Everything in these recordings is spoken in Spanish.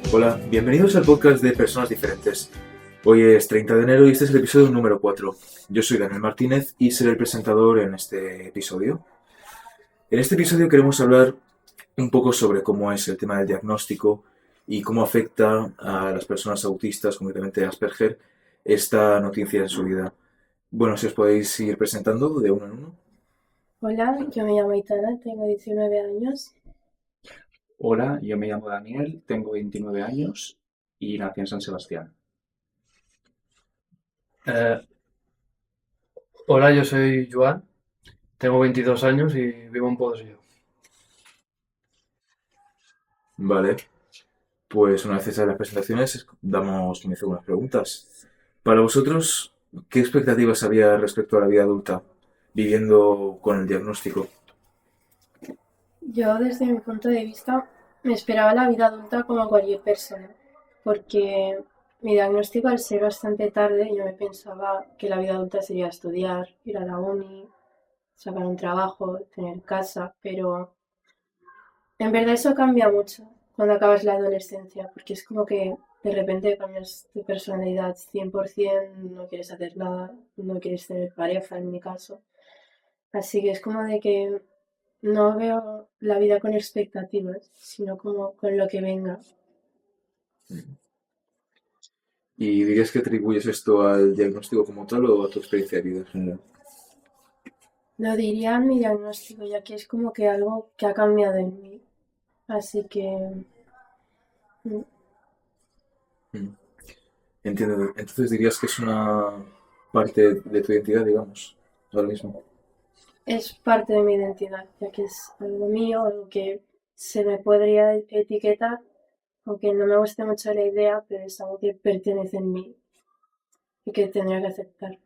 Hola, bienvenidos al podcast de Personas Diferentes. Hoy es 30 de enero y este es el episodio número 4. Yo soy Daniel Martínez y seré el presentador en este episodio. En este episodio queremos hablar un poco sobre cómo es el tema del diagnóstico y cómo afecta a las personas autistas, concretamente Asperger, esta noticia en su vida. Bueno, si os podéis ir presentando de uno en uno. Hola, yo me llamo Itana, tengo 19 años. Hola, yo me llamo Daniel, tengo 29 años y nací en San Sebastián. Eh, Hola, yo soy Joan, tengo 22 años y vivo en Podosillo. Vale, pues una vez hechas las presentaciones, damos comienzo con unas preguntas. Para vosotros, ¿qué expectativas había respecto a la vida adulta viviendo con el diagnóstico? Yo desde mi punto de vista me esperaba la vida adulta como cualquier persona, porque mi diagnóstico al ser bastante tarde yo me pensaba que la vida adulta sería estudiar, ir a la uni, sacar un trabajo, tener casa, pero en verdad eso cambia mucho cuando acabas la adolescencia, porque es como que de repente cambias de personalidad 100%, no quieres hacer nada, no quieres tener pareja en mi caso. Así que es como de que no veo la vida con expectativas, sino como con lo que venga. ¿Y dirías que atribuyes esto al diagnóstico como tal o a tu experiencia de vida en general? Lo diría en mi diagnóstico, ya que es como que algo que ha cambiado en mí. Así que mm, Mm. Entiendo. Entonces dirías que es una parte de tu identidad, digamos, ahora mismo. es parte de mi identidad, ya que es algo mío, algo que se me podría etiquetar, aunque no me guste mucho la idea, pero es algo que pertenece en mí y que tendría que aceptar.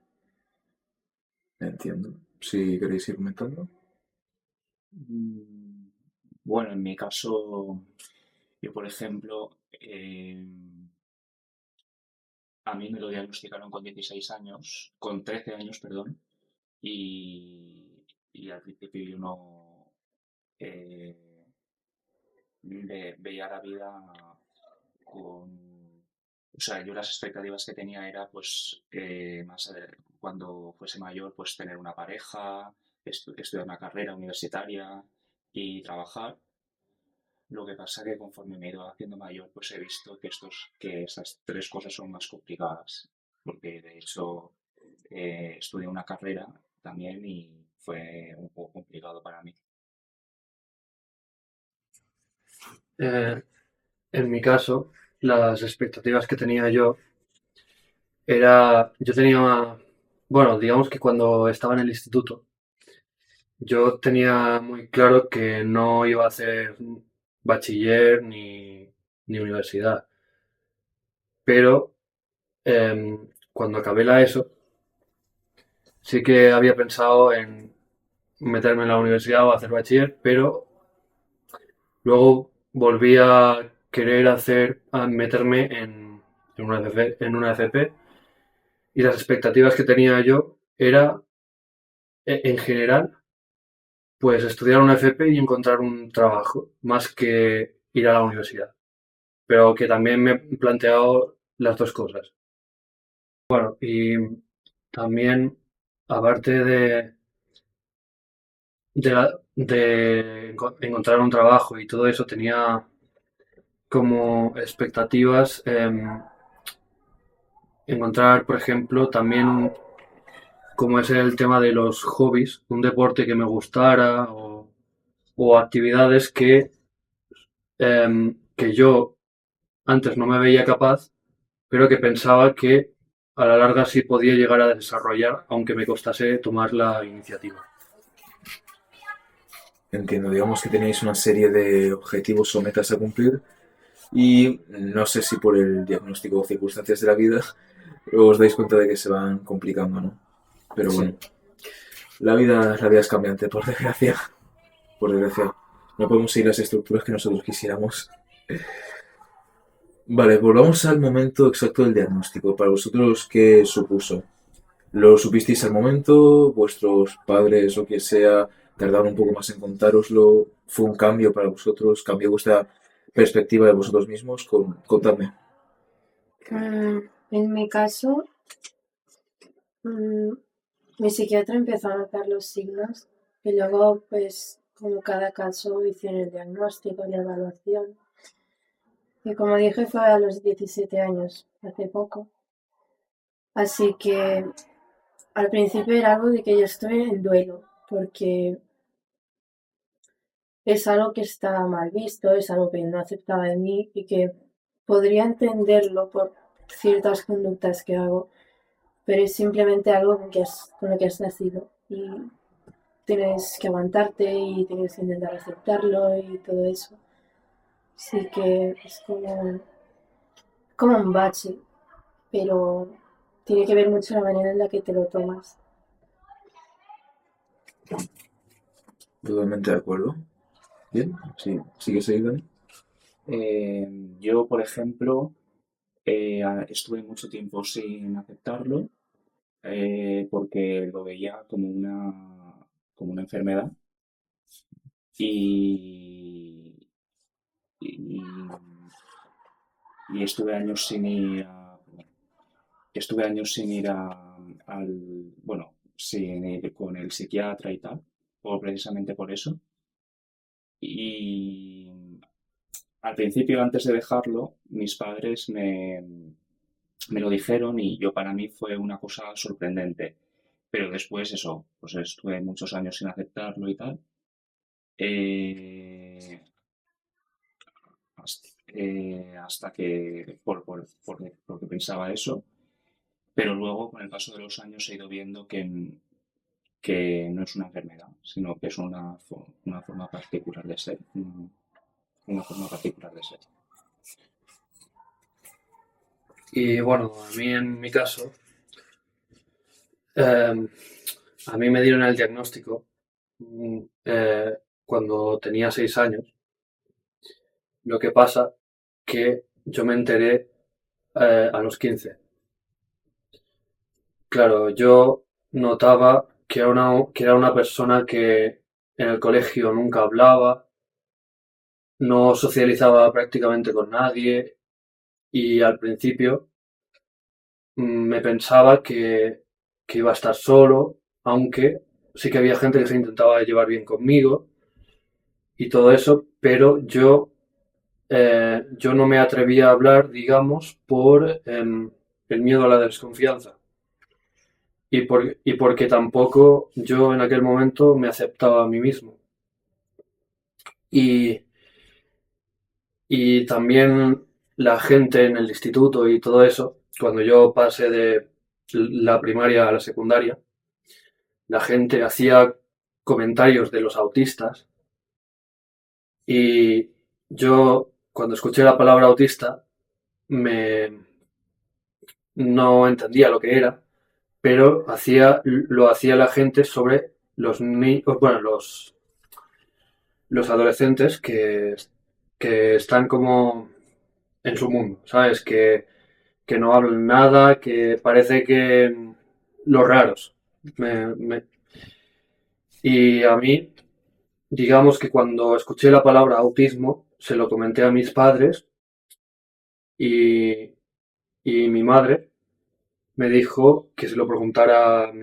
Entiendo. Si queréis ir comentando. Mm, Bueno, en mi caso, yo por ejemplo, a mí me lo diagnosticaron con 16 años, con 13 años, perdón, y al principio yo no eh, veía la vida con... O sea, yo las expectativas que tenía era, pues, cuando fuese mayor, pues tener una pareja, estudiar una carrera universitaria y trabajar. Lo que pasa que conforme me he ido haciendo mayor, pues he visto que estas tres cosas son más complicadas, porque de hecho estudié una carrera también y fue un poco complicado para mí. Eh, en mi caso, las expectativas que tenía yo tenía, bueno, digamos que cuando estaba en el instituto, yo tenía muy claro que no iba a hacer bachiller ni universidad, pero cuando acabé la ESO, sí que había pensado en meterme en la universidad o hacer bachiller, pero luego volví a querer a meterme en una FP y las expectativas que tenía yo era, en general, pues estudiar una FP y encontrar un trabajo, más que ir a la universidad. Pero que también me he planteado las dos cosas. Bueno, y también, aparte de encontrar un trabajo y todo eso, tenía como expectativas encontrar, por ejemplo, también como es el tema de los hobbies, un deporte que me gustara o actividades que yo antes no me veía capaz, pero que pensaba que a la larga sí podía llegar a desarrollar, aunque me costase tomar la iniciativa. Entiendo, digamos que tenéis una serie de objetivos o metas a cumplir y no sé si por el diagnóstico o circunstancias de la vida os dais cuenta de que se van complicando, ¿no? Pero bueno, Sí. la vida es cambiante, por desgracia. Por desgracia. No podemos seguir las estructuras que nosotros quisiéramos. Vale, volvamos al momento exacto del diagnóstico. Para vosotros, ¿qué supuso? ¿Lo supisteis al momento? ¿Vuestros padres o quien sea tardaron un poco más en contároslo? ¿Fue un cambio para vosotros? ¿Cambió vuestra perspectiva de vosotros mismos, contadme. En mi caso, mi psiquiatra empezó a notar los signos y luego, pues, como cada caso, hicieron el diagnóstico y la evaluación. Y como dije, fue a los 17 años, hace poco. Así que al principio era algo de que yo estoy en duelo, porque es algo que está mal visto, es algo que no aceptaba de mí y que podría entenderlo por ciertas conductas que hago, pero es simplemente algo con lo que has nacido y tienes que aguantarte y tienes que intentar aceptarlo y todo eso. Así que es como un bache, pero tiene que ver mucho la manera en la que te lo tomas. Totalmente de acuerdo. Bien, sí, sigue seguido. Yo, por ejemplo, estuve mucho tiempo sin aceptarlo porque lo veía como una enfermedad y, y, y estuve años sin ir bueno, sin ir con el psiquiatra y tal, precisamente por eso. Y al principio, antes de dejarlo, mis padres me lo dijeron y yo para mí fue una cosa sorprendente. Pero después eso, pues estuve muchos años sin aceptarlo y tal. eh, hasta que, porque pensaba eso. Pero luego, con el paso de los años, he ido viendo que no es una enfermedad, sino que es una forma particular de ser. Una forma particular de ser. Y bueno, a mí en mi caso, eh, a mí me dieron el diagnóstico cuando tenía 6 años. Lo que pasa que yo me enteré a los 15. Claro, yo notaba que era una persona que en el colegio nunca hablaba, no socializaba prácticamente con nadie y al principio me pensaba que iba a estar solo, aunque sí que había gente que se intentaba llevar bien conmigo y todo eso, pero yo no me atrevía a hablar, digamos, por el miedo a la desconfianza. Y porque tampoco yo en aquel momento me aceptaba a mí mismo. Y, y también la gente en el instituto y todo eso, cuando yo pasé de la primaria a la secundaria, la gente hacía comentarios de los autistas y yo cuando escuché la palabra autista me no entendía lo que era, pero lo hacía la gente sobre bueno, los adolescentes que están como en su mundo, ¿sabes? Que no hablan nada, que parece que los raros. Me- me- Y a mí, digamos que cuando escuché la palabra autismo, se lo comenté a mis padres y, y mi madre me dijo que se lo preguntara a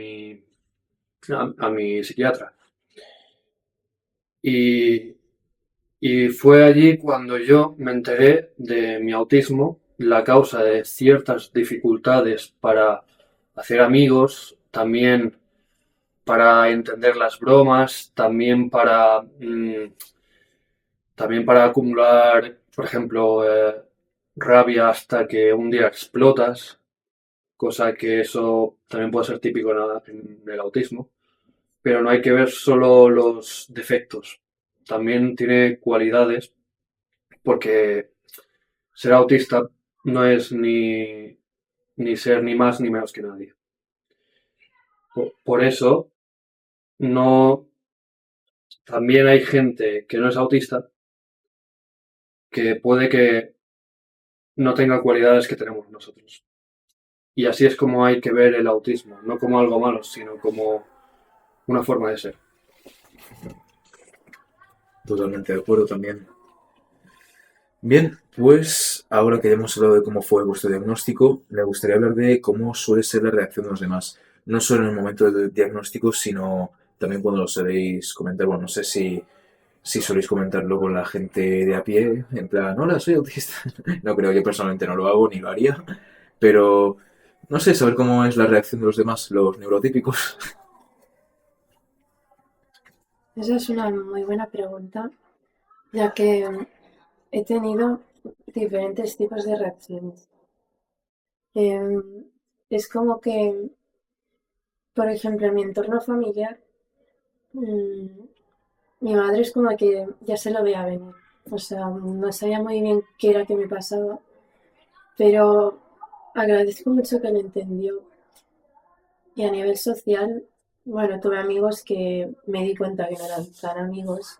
mi psiquiatra. Y, y fue allí cuando yo me enteré de mi autismo, la causa de ciertas dificultades para hacer amigos, también para entender las bromas, también para acumular, por ejemplo, rabia hasta que un día explotas, cosa que eso también puede ser típico en el autismo. Pero no hay que ver solo los defectos, también tiene cualidades, porque ser autista no es ni ser ni más ni menos que nadie. Por eso, no, también hay gente que no es autista que puede que no tenga cualidades que tenemos nosotros. Y así es como hay que ver el autismo, no como algo malo, sino como una forma de ser. Totalmente de acuerdo también. Bien, pues ahora que ya hemos hablado de cómo fue vuestro diagnóstico, me gustaría hablar de cómo suele ser la reacción de los demás. No solo en el momento del diagnóstico, sino también cuando lo soléis comentar. Bueno, no sé si soléis comentarlo con la gente de a pie, en plan, hola, soy autista. No creo, yo personalmente no lo hago ni lo haría, pero no sé, saber cómo es la reacción de los demás, los neurotípicos. Esa es una muy buena pregunta, ya que he tenido diferentes tipos de reacciones. Em, es como que, por ejemplo, en mi entorno familiar, mm, mi madre es como que ya se lo veía venir. O sea, no sabía muy bien qué era que me pasaba, pero agradezco mucho que lo entendió. Y a nivel social, bueno, tuve amigos que me di cuenta que no eran tan amigos.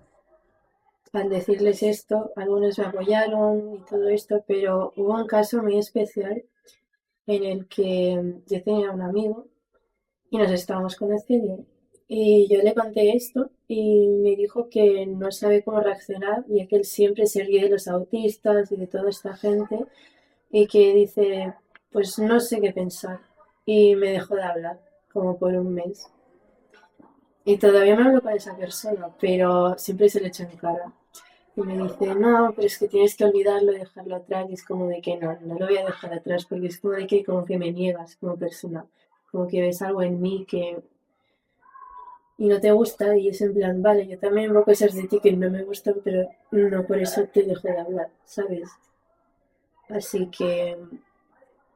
Al decirles esto, algunos me apoyaron y todo esto, pero hubo un caso muy especial en el que yo tenía un amigo y nos estábamos conociendo. Y yo le conté esto y me dijo que no sabe cómo reaccionar, ya que él siempre se ríe de los autistas y de toda esta gente, y que dice, pues no sé qué pensar. Y me dejó de hablar, como por un mes. Y todavía me hablo con esa persona, pero siempre se le echa en cara. Y me dice, no, pero es que tienes que olvidarlo y dejarlo atrás. Y es como de que no, no lo voy a dejar atrás, porque es como de que como que me niegas como persona. Como que ves algo en mí que y no te gusta y es en plan, vale, yo también veo cosas de ti que no me gustan, pero no por eso te dejo de hablar, ¿sabes? Así que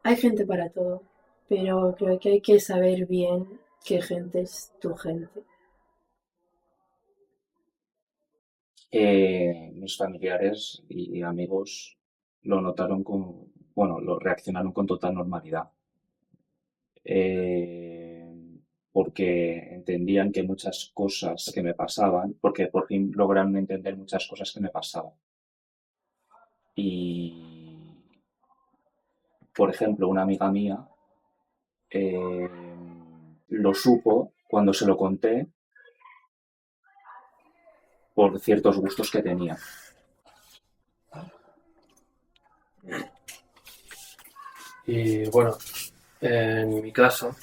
hay gente para todo, pero creo que hay que saber bien qué gente es tu gente. Mis familiares y amigos lo notaron con, bueno, lo reaccionaron con total normalidad. eh, Porque entendían que muchas cosas que me pasaban, porque por fin lograron entender muchas cosas que me pasaban. Y, por ejemplo, una amiga mía eh, lo supo cuando se lo conté por ciertos gustos que tenía. Y bueno, en mi caso,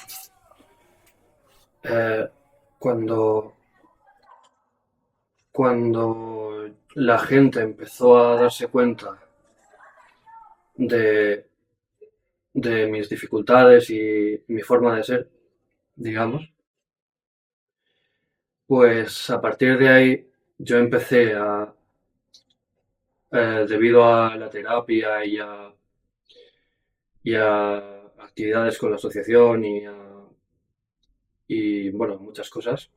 eh, cuando, cuando la gente empezó a darse cuenta de, de mis dificultades y mi forma de ser, digamos, pues a partir de ahí yo empecé debido a la terapia y a actividades con la asociación y bueno, muchas cosas,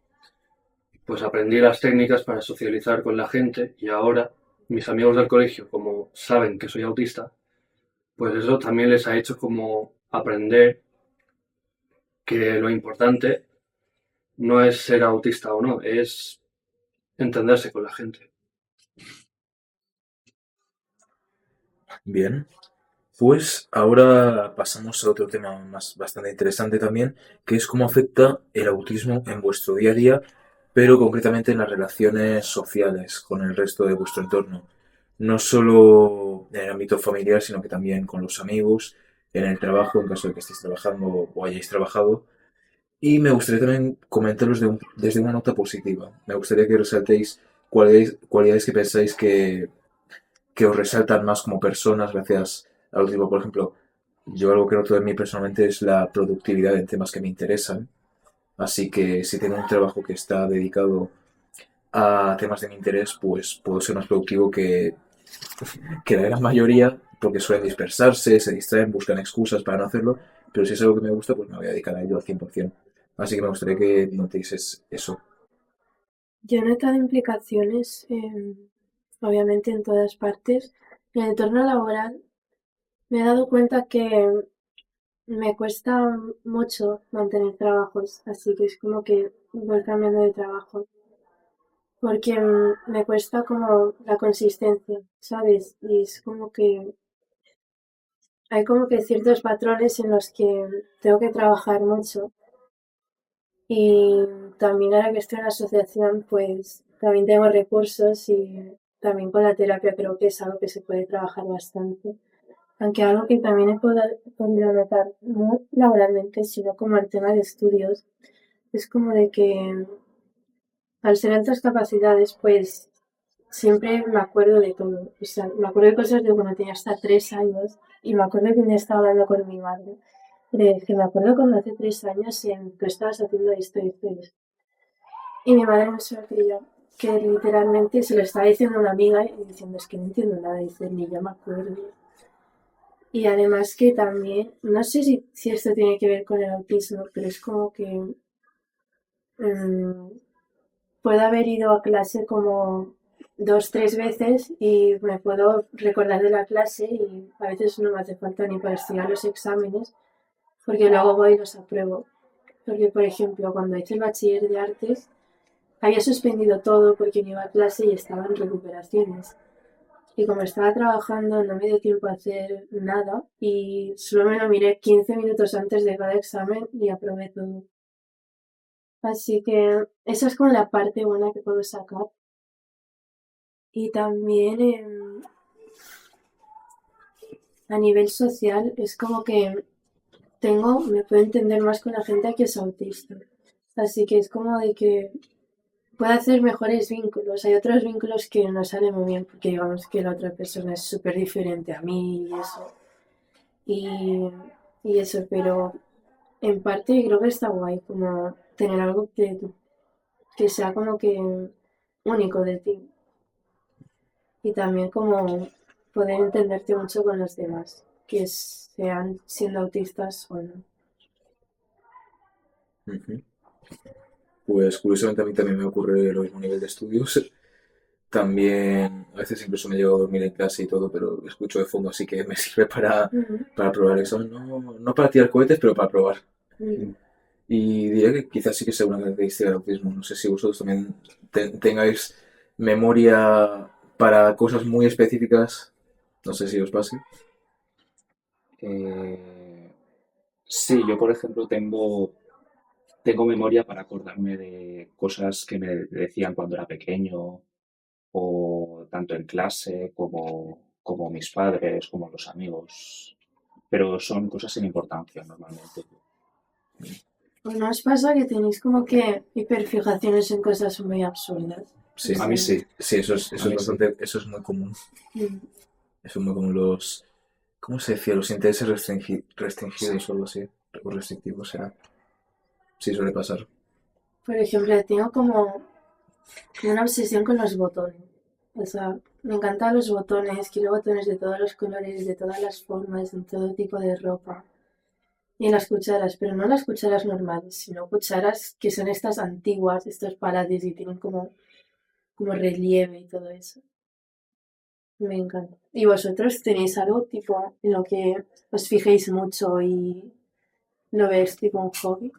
pues aprendí las técnicas para socializar con la gente y ahora mis amigos del colegio, como saben que soy autista, pues eso también les ha hecho como aprender que lo importante no es ser autista o no, es entenderse con la gente. Bien, pues ahora pasamos a otro tema más bastante interesante también, que es cómo afecta el autismo en vuestro día a día, pero concretamente en las relaciones sociales con el resto de vuestro entorno. No solo en el ámbito familiar, sino que también con los amigos, en el trabajo, en caso de que estéis trabajando o hayáis trabajado. Y me gustaría también comentaros desde una nota positiva. Me gustaría que resaltéis cualidades que pensáis que os resaltan más como personas gracias al autismo. Por ejemplo, yo algo que noto de mí personalmente es la productividad en temas que me interesan. Así que si tengo un trabajo que está dedicado a temas de mi interés, pues puedo ser más productivo que la gran mayoría, porque suelen dispersarse, se distraen, buscan excusas para no hacerlo, pero si es algo que me gusta, pues me voy a dedicar a ello al 100%. Así que me gustaría que notéis eso. Yo he notado implicaciones, obviamente en todas partes. En el entorno laboral me he dado cuenta que me cuesta mucho mantener trabajos, así que es como que voy cambiando de trabajo. Porque me cuesta como la consistencia, ¿sabes? Y es como que hay como que ciertos patrones en los que tengo que trabajar mucho. Y también ahora que estoy en la asociación, pues también tengo recursos y también con la terapia creo que es algo que se puede trabajar bastante. Aunque algo que también he podido notar, no laboralmente, sino como el tema de estudios, es como de que al ser altas capacidades, pues siempre me acuerdo de todo. O sea, me acuerdo de cosas de cuando tenía hasta 3 años y me acuerdo que un día estaba hablando con mi madre. Y le dije, me acuerdo cuando hace 3 años tú estabas haciendo esto y esto y esto. Y mi madre no se lo creyó, que literalmente se lo estaba diciendo a una amiga y diciendo, es que no entiendo nada, dice, ni yo me acuerdo. Y además que también, no sé si esto tiene que ver con el autismo, pero es como que mm, puedo haber ido a clase como 2, 3 veces y me puedo recordar de la clase y a veces no me hace falta ni para estudiar los exámenes, porque luego voy y los apruebo. Porque, por ejemplo, cuando hice el bachiller de artes, había suspendido todo porque no iba a clase y estaba en recuperaciones. Y como estaba trabajando, no me dio tiempo a hacer nada y solo me lo miré 15 minutos antes de cada examen y aprobé todo. Así que esa es como la parte buena que puedo sacar. Y también a nivel social es como que me puedo entender más con la gente que es autista. Así que es como de que puedo hacer mejores vínculos. Hay otros vínculos que no salen muy bien porque digamos que la otra persona es súper diferente a mí y eso. Y, y eso, pero en parte creo que está guay como tener algo que sea como que único de ti. Y también como poder entenderte mucho con los demás, que sean siendo autistas o no. Ujú. Pues curiosamente a mí también me ocurre lo mismo a nivel de estudios. También a veces incluso me llego a dormir en clase y todo, pero escucho de fondo, así que me sirve Ujú, para probar el examen. No, no para tirar cohetes, pero para probar. ujú. Y diría que quizás sí que sea una característica del autismo. No sé si vosotros también tengáis memoria para cosas muy específicas. No sé si os pase. Eh, sí, yo por ejemplo tengo memoria para acordarme de cosas que me decían cuando era pequeño, o tanto en clase como mis padres, como los amigos. Pero son cosas sin importancia normalmente. ¿O no os pasa que tenéis como que hiperfijaciones en cosas muy absurdas? O Sí, A mí sea, sí, sí, a mí sí. eso es muy común. mm, Eso es muy común ¿cómo se decía? Los intereses restringidos Sí. o algo así. O restrictivos, será. Sí, suele pasar. por ejemplo, tengo como una obsesión con los botones. O sea, me encantan los botones, quiero botones de todos los colores, de todas las formas, en todo tipo de ropa. Y las cucharas, pero no las cucharas normales, sino cucharas que son estas antiguas, estos palates y tienen como relieve y todo eso. Me encanta. ¿Y vosotros tenéis algo tipo en lo que os fijéis mucho y lo veis tipo un hobby?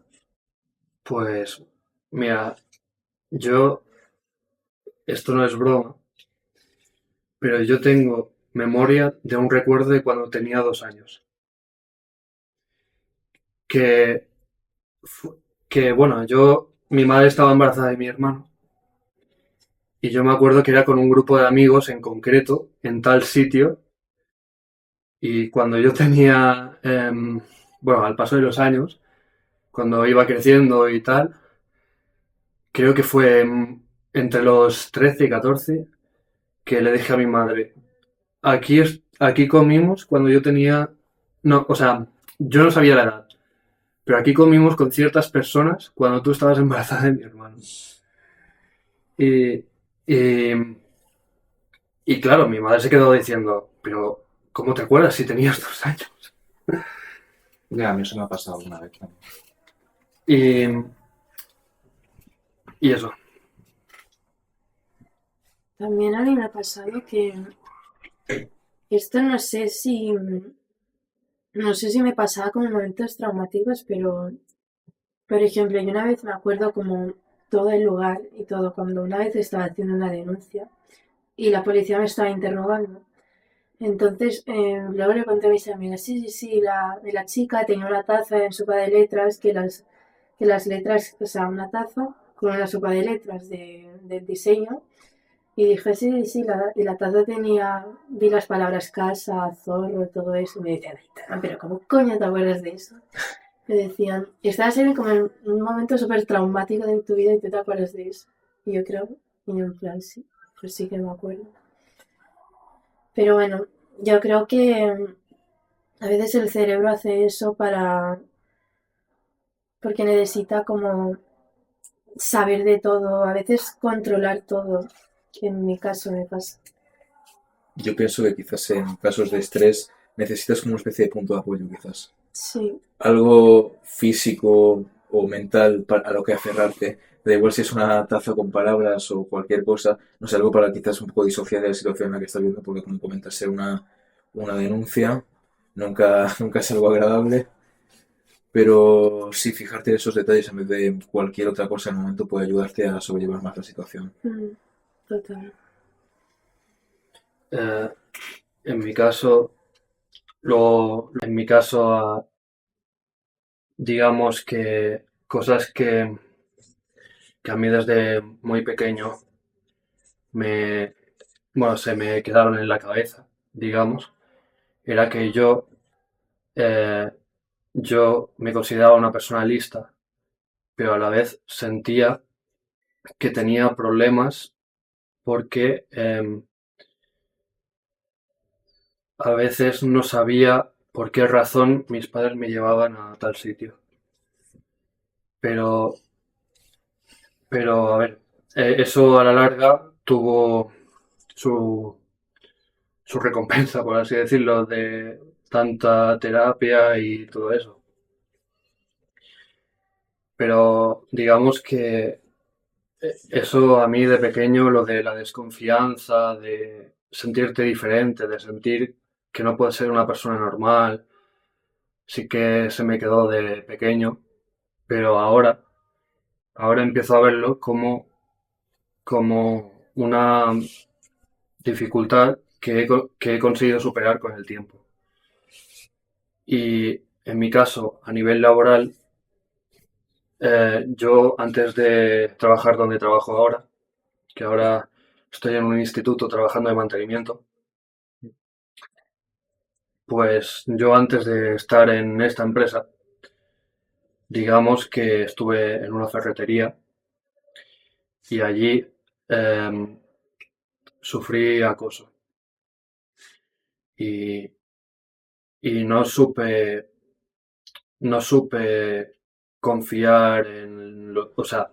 Pues, mira, yo, esto no es broma, pero yo tengo memoria de un recuerdo de cuando tenía 2 años. Que, que bueno, mi madre estaba embarazada de mi hermano. Y yo me acuerdo que era con un grupo de amigos en concreto, en tal sitio. Y cuando yo tenía, bueno, al paso de los años, cuando iba creciendo y tal, creo que fue entre los 13 y 14 que le dije a mi madre, aquí comimos cuando yo tenía, no, o sea, yo no sabía la edad, pero aquí comimos con ciertas personas cuando tú estabas embarazada de mi hermano. Y, y, y claro, mi madre se quedó diciendo, pero ¿cómo te acuerdas si tenías 2 años? Ya, a mí eso me ha pasado una vez también. Y, y eso. También a mí me ha pasado que esto no sé si me pasaba como momentos traumáticos, pero por ejemplo, yo una vez me acuerdo como todo el lugar y todo, cuando una vez estaba haciendo una denuncia y la policía me estaba interrogando. Entonces, luego le conté a mis amigas, sí, sí, sí, la chica tenía una taza en sopa de letras, que las letras, o sea, una taza con una sopa de letras del diseño, Y dije, sí, sí, y la taza tenía, vi las palabras casa, zorro, todo eso, y me decían, Aitana, pero ¿cómo coño te acuerdas de eso? Me decían, estás en como en un momento súper traumático de tu vida y tú te acuerdas de eso. Y yo creo, y yo en plan, sí, pues sí que me acuerdo. Pero bueno, yo creo que a veces el cerebro hace eso porque necesita como saber de todo, a veces controlar todo, que en mi caso me pasa. Yo pienso que quizás en casos de estrés necesitas como una especie de punto de apoyo, quizás. Sí, Algo físico o mental a lo que aferrarte. Da igual si es una taza con palabras o cualquier cosa, no sé, algo para quizás un poco disociar de la situación en la que estás viendo, porque como comentas, ser una denuncia nunca es algo agradable, pero sí fijarte en esos detalles en vez de cualquier otra cosa en el momento puede ayudarte a sobrellevar más la situación. total. Eh, en mi caso, en mi caso, digamos que cosas que a mí desde muy pequeño me, bueno, se me quedaron en la cabeza, digamos, era que eh, yo me consideraba una persona lista, pero a la vez sentía que tenía problemas porque a veces no sabía por qué razón mis padres me llevaban a tal sitio. Pero, pero a ver, eso a la larga tuvo su, su recompensa, por así decirlo, de tanta terapia y todo eso. Pero digamos que eso a mí de pequeño, lo de la desconfianza, de sentirte diferente, de sentir que no puedes ser una persona normal, sí que se me quedó de pequeño, pero ahora empiezo a verlo como una dificultad que he conseguido superar con el tiempo. Y en mi caso, a nivel laboral, yo antes de trabajar donde trabajo ahora, que ahora estoy en un instituto trabajando de mantenimiento, pues yo antes de estar en esta empresa, digamos que estuve en una ferretería y allí em, sufrí acoso y, y no supe confiar o sea,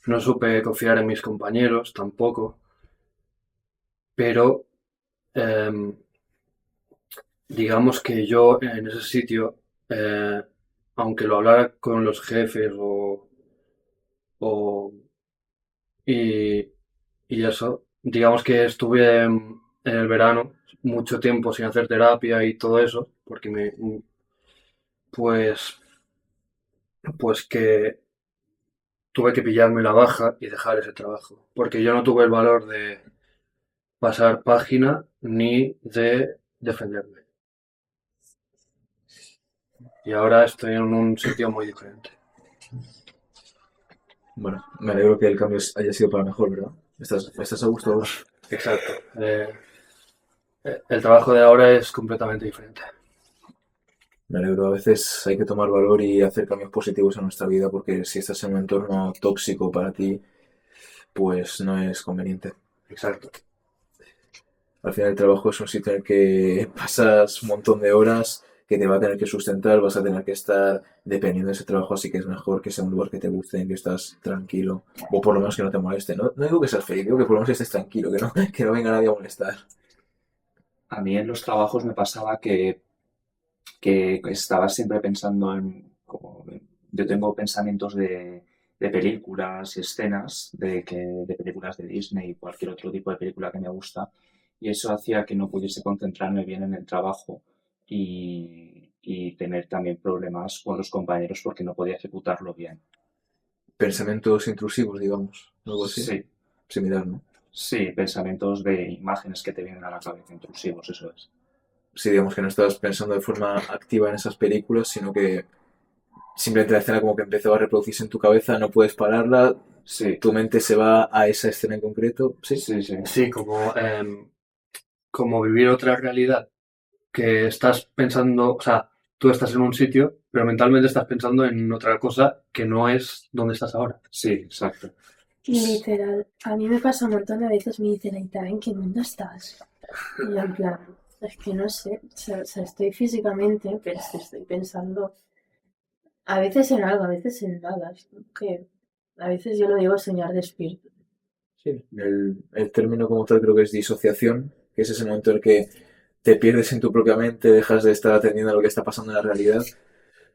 no supe confiar en mis compañeros tampoco, pero em, digamos que yo en ese sitio, eh, aunque lo hablara con los jefes o- y, y eso, digamos que estuve en el verano mucho tiempo sin hacer terapia y todo eso, porque pues, pues que tuve que pillarme la baja y dejar ese trabajo, porque yo no tuve el valor de pasar página ni de defenderme. Y ahora estoy en un sitio muy diferente. Bueno, me alegro que el cambio haya sido para mejor, ¿verdad? ¿Estás a gusto ahora? Exacto. El trabajo de ahora es completamente diferente. Me alegro. A veces hay que tomar valor y hacer cambios positivos en nuestra vida porque si estás en un entorno tóxico para ti, pues no es conveniente. Exacto. Al final el trabajo es un sitio en el que pasas un montón de horas que te va a tener que sustentar, vas a tener que estar dependiendo de ese trabajo, así que es mejor que sea un lugar que te guste, en que estás tranquilo, o por lo menos que no te moleste. No digo que seas feliz, digo que por lo menos estés tranquilo, que no venga nadie a molestar. A mí en los trabajos me pasaba que estaba siempre pensando yo tengo pensamientos de películas y escenas de películas de Disney y cualquier otro tipo de película que me gusta, y eso hacía que no pudiese concentrarme bien en el trabajo y tener también problemas con los compañeros porque no podía ejecutarlo bien. Pensamientos intrusivos, digamos, algo así. Sí, Similar, ¿no? sí, pensamientos de imágenes que te vienen a la cabeza, intrusivos, eso es. Sí, digamos que no estás pensando de forma activa en esas películas, sino que simplemente la escena como que empezó a reproducirse en tu cabeza, no puedes pararla, Sí, tu mente se va a esa escena en concreto. Sí, sí, sí. Sí, como vivir otra realidad, que estás pensando, o sea, tú estás en un sitio, pero mentalmente estás pensando en otra cosa que no es donde estás ahora. Sí, exacto. Literal, a mí me pasa un montón de veces, me dicen, Aitana, ¿en qué mundo estás? Y yo en plan, es que no sé, o sea, estoy físicamente, pero es que estoy pensando a veces en algo, a veces en nada. Es que a veces yo lo digo soñar despierto. sí. El término como tal creo que es disociación, que es ese momento en el que te pierdes en tu propia mente, dejas de estar atendiendo a lo que está pasando en la realidad.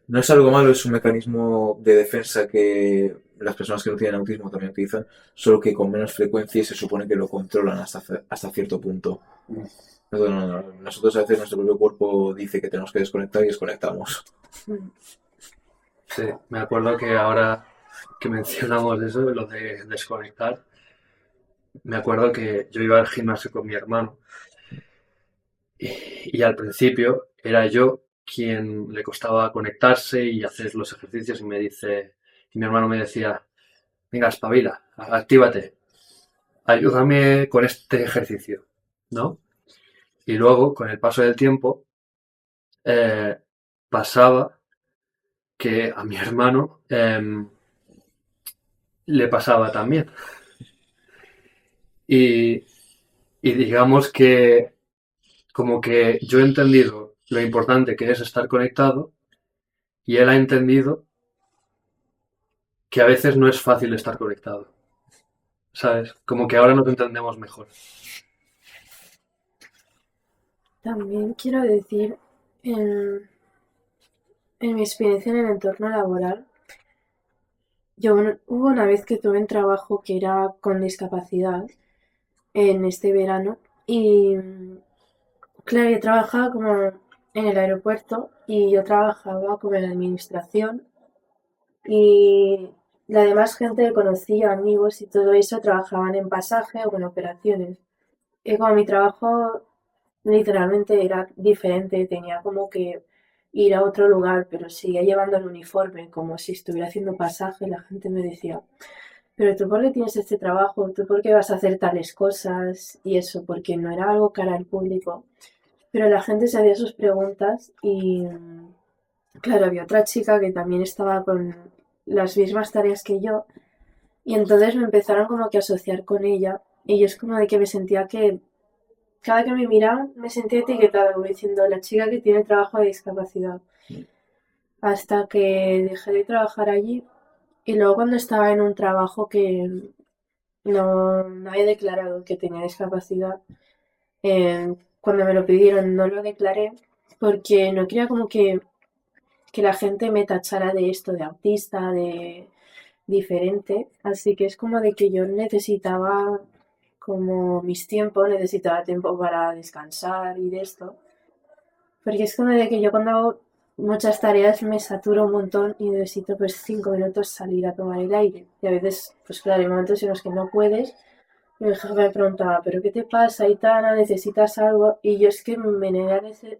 No es algo malo, es un mecanismo de defensa que las personas que no tienen autismo también utilizan, solo que con menos frecuencia y se supone que lo controlan hasta cierto punto. Nosotros a veces nuestro propio cuerpo dice que tenemos que desconectar y desconectamos. Mm. Sí, me acuerdo que ahora que mencionamos eso, lo de desconectar, me acuerdo que yo iba al gimnasio con mi hermano y al principio era yo quien le costaba conectarse y hacer los ejercicios y mi hermano me decía, venga, espabila, actívate, ayúdame con este ejercicio, ¿no? Y luego, con el paso del tiempo, eh, pasaba que a mi hermano le pasaba también. Y, y digamos que como que yo he entendido lo importante que es estar conectado y él ha entendido que a veces no es fácil estar conectado, ¿sabes? Como que ahora nos entendemos mejor. También quiero decir, en mi experiencia en el entorno laboral, hubo una vez que tuve un trabajo que era con discapacidad en este verano y claro, yo trabajaba como en el aeropuerto y yo trabajaba como en la administración y la demás gente que conocía, amigos y todo eso, trabajaban en pasaje o en operaciones. Y como mi trabajo literalmente era diferente, tenía como que ir a otro lugar, pero seguía llevando el uniforme, como si estuviera haciendo pasaje, la gente me decía, pero tú por qué tienes este trabajo, tú por qué vas a hacer tales cosas y eso, porque no era algo cara al público. Pero la gente se hacía sus preguntas y claro, había otra chica que también estaba con las mismas tareas que yo y entonces me empezaron como que a asociar con ella y yo es como de que me sentía que cada que me miraban me sentía etiquetada, como diciendo la chica que tiene trabajo de discapacidad. Hasta que dejé de trabajar allí y luego cuando estaba en un trabajo que no había declarado que tenía discapacidad, cuando me lo pidieron no lo declaré porque no quería como que la gente me tachara de esto, de autista, de diferente. Así que es como de que yo necesitaba como mis tiempos, necesitaba tiempo para descansar y de esto. Porque es como de que yo cuando hago muchas tareas me saturo un montón y necesito pues 5 minutos salir a tomar el aire. Y a veces, pues claro, hay momentos en los que no puedes. Y mi jefe me preguntaba, ¿pero qué te pasa, Aitana? ¿Necesitas algo? Y yo es que me negué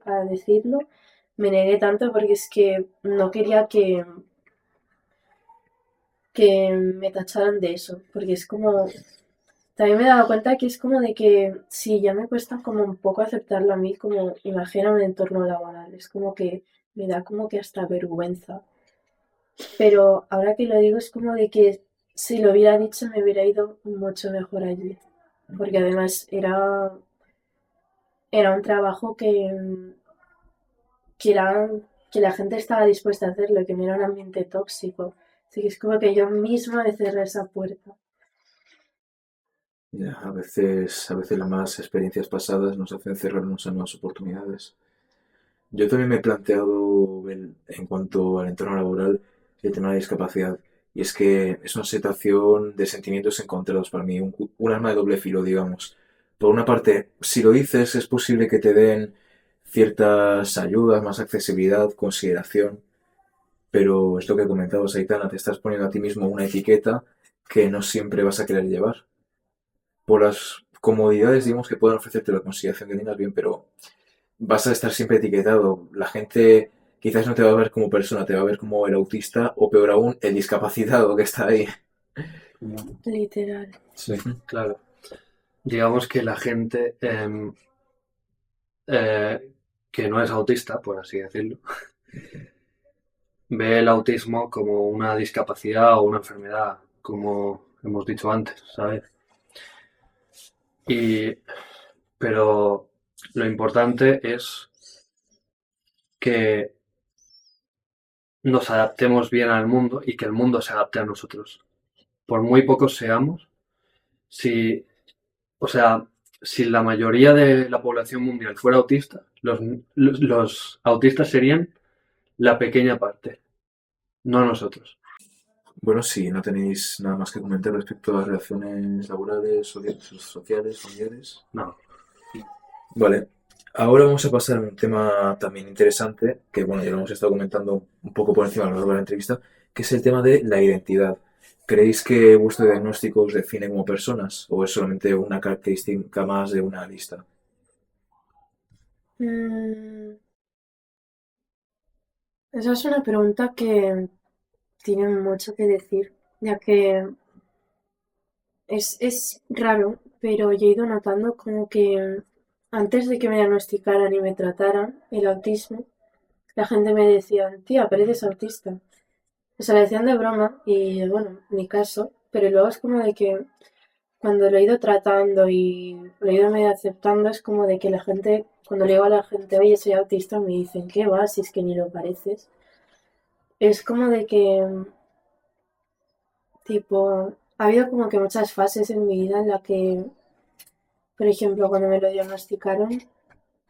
a decirlo. Me negué tanto porque es que no quería que me tacharan de eso. Porque es como también me he dado cuenta que es como de que sí, ya me cuesta como un poco aceptarlo a mí como imagino un entorno laboral. Es como que me da como que hasta vergüenza. Pero ahora que lo digo es como de que si lo hubiera dicho me hubiera ido mucho mejor allí. Porque además era un trabajo que la gente estaba dispuesta a hacerlo, que no era un ambiente tóxico. Así que es como que yo misma me cerré esa puerta. Ya, a veces las malas experiencias pasadas nos hacen cerrarnos a nuevas oportunidades. Yo también me he planteado en cuanto al entorno laboral el tema de la discapacidad. Y es que es una situación de sentimientos encontrados para mí, un arma de doble filo, digamos. Por una parte, si lo dices, es posible que te den ciertas ayudas, más accesibilidad, consideración, pero es lo que comentabas, Aitana, te estás poniendo a ti mismo una etiqueta que no siempre vas a querer llevar. Por las comodidades, digamos, que puedan ofrecerte la consideración que tengas bien, pero vas a estar siempre etiquetado. La gente quizás no te va a ver como persona, te va a ver como el autista o peor aún, el discapacitado que está ahí. Literal. Sí. Claro. Digamos que la gente que no es autista, por así decirlo, ve el autismo como una discapacidad o una enfermedad, como hemos dicho antes, ¿sabes? Pero lo importante es que nos adaptemos bien al mundo y que el mundo se adapte a nosotros. Por muy pocos seamos, si, o sea, si la mayoría de la población mundial fuera autista, los autistas serían la pequeña parte, no nosotros. Bueno, si no tenéis nada más que comentar respecto a las relaciones laborales, sociales, familiares. No. Vale. Ahora vamos a pasar a un tema también interesante, que bueno, ya lo hemos estado comentando un poco por encima a lo largo de la entrevista, que es el tema de la identidad. ¿Creéis que vuestro diagnóstico os define como personas o es solamente una característica más de una lista? Mm, esa es una pregunta que tiene mucho que decir, ya que es raro, pero yo he ido notando como que antes de que me diagnosticaran y me trataran el autismo, la gente me decía, tía, pareces autista. O sea, lo decían de broma y bueno, mi caso, pero luego es como de que cuando lo he ido tratando y lo he ido medio aceptando, es como de que la gente, cuando le digo a la gente, oye, soy autista, me dicen, ¿qué va? Si es que ni lo pareces. Es como de que, tipo, ha habido como que muchas fases en mi vida en la que, por ejemplo, cuando me lo diagnosticaron,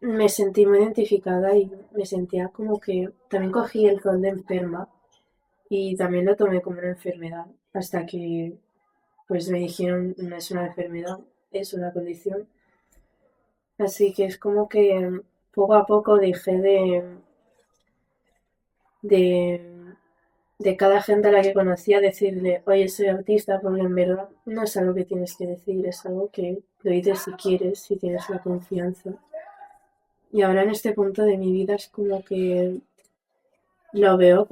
me sentí muy identificada y me sentía como que también cogí el rol de enferma y también lo tomé como una enfermedad hasta que pues me dijeron no es una enfermedad, es una condición. Así que es como que poco a poco dejé de, de cada gente a la que conocía decirle, oye, soy autista, porque en verdad no es algo que tienes que decir, es algo que lo dices si quieres, si tienes la confianza. Y ahora en este punto de mi vida es como que lo veo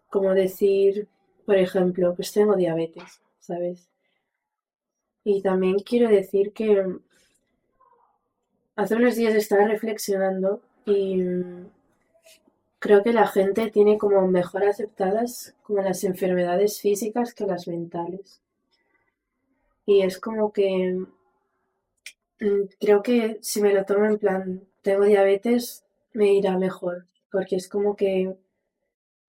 como decir, por ejemplo, pues tengo diabetes, ¿sabes? Y también quiero decir que hace unos días estaba reflexionando y creo que la gente tiene como mejor aceptadas como las enfermedades físicas que las mentales. Y es como que creo que si me lo tomo en plan, tengo diabetes, me irá mejor. Porque es como que,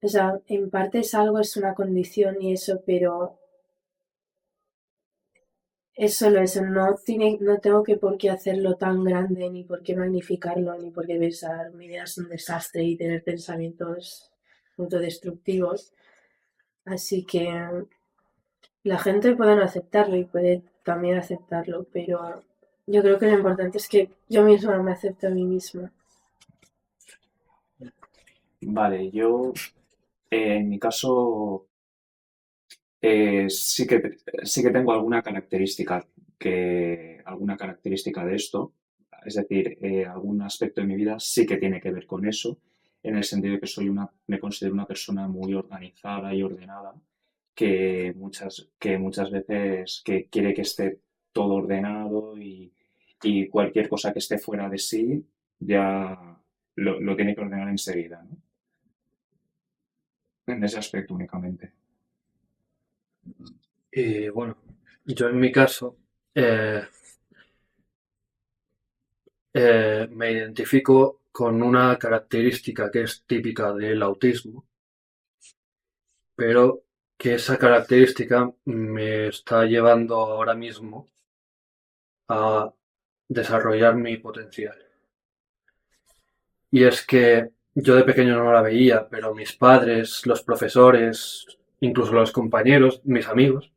o sea, en parte es algo, es una condición y eso, pero es solo eso, no tengo que por qué hacerlo tan grande, ni por qué magnificarlo, ni por qué pensar mi vida es un desastre y tener pensamientos autodestructivos. Así que la gente puede no aceptarlo y puede también aceptarlo, pero yo creo que lo importante es que yo misma me acepto a mí misma. Vale, yo en mi caso sí que tengo alguna característica de esto, es decir, algún aspecto de mi vida sí que tiene que ver con eso, en el sentido de que me considero una persona muy organizada y ordenada, que muchas veces que quiere que esté todo ordenado y cualquier cosa que esté fuera de sí ya lo tiene que ordenar enseguida, ¿no? En ese aspecto únicamente. Y bueno, yo en mi caso eh, me identifico con una característica que es típica del autismo, pero que esa característica me está llevando ahora mismo a desarrollar mi potencial. Y es que yo de pequeño no la veía, pero mis padres, los profesores, incluso los compañeros, mis amigos,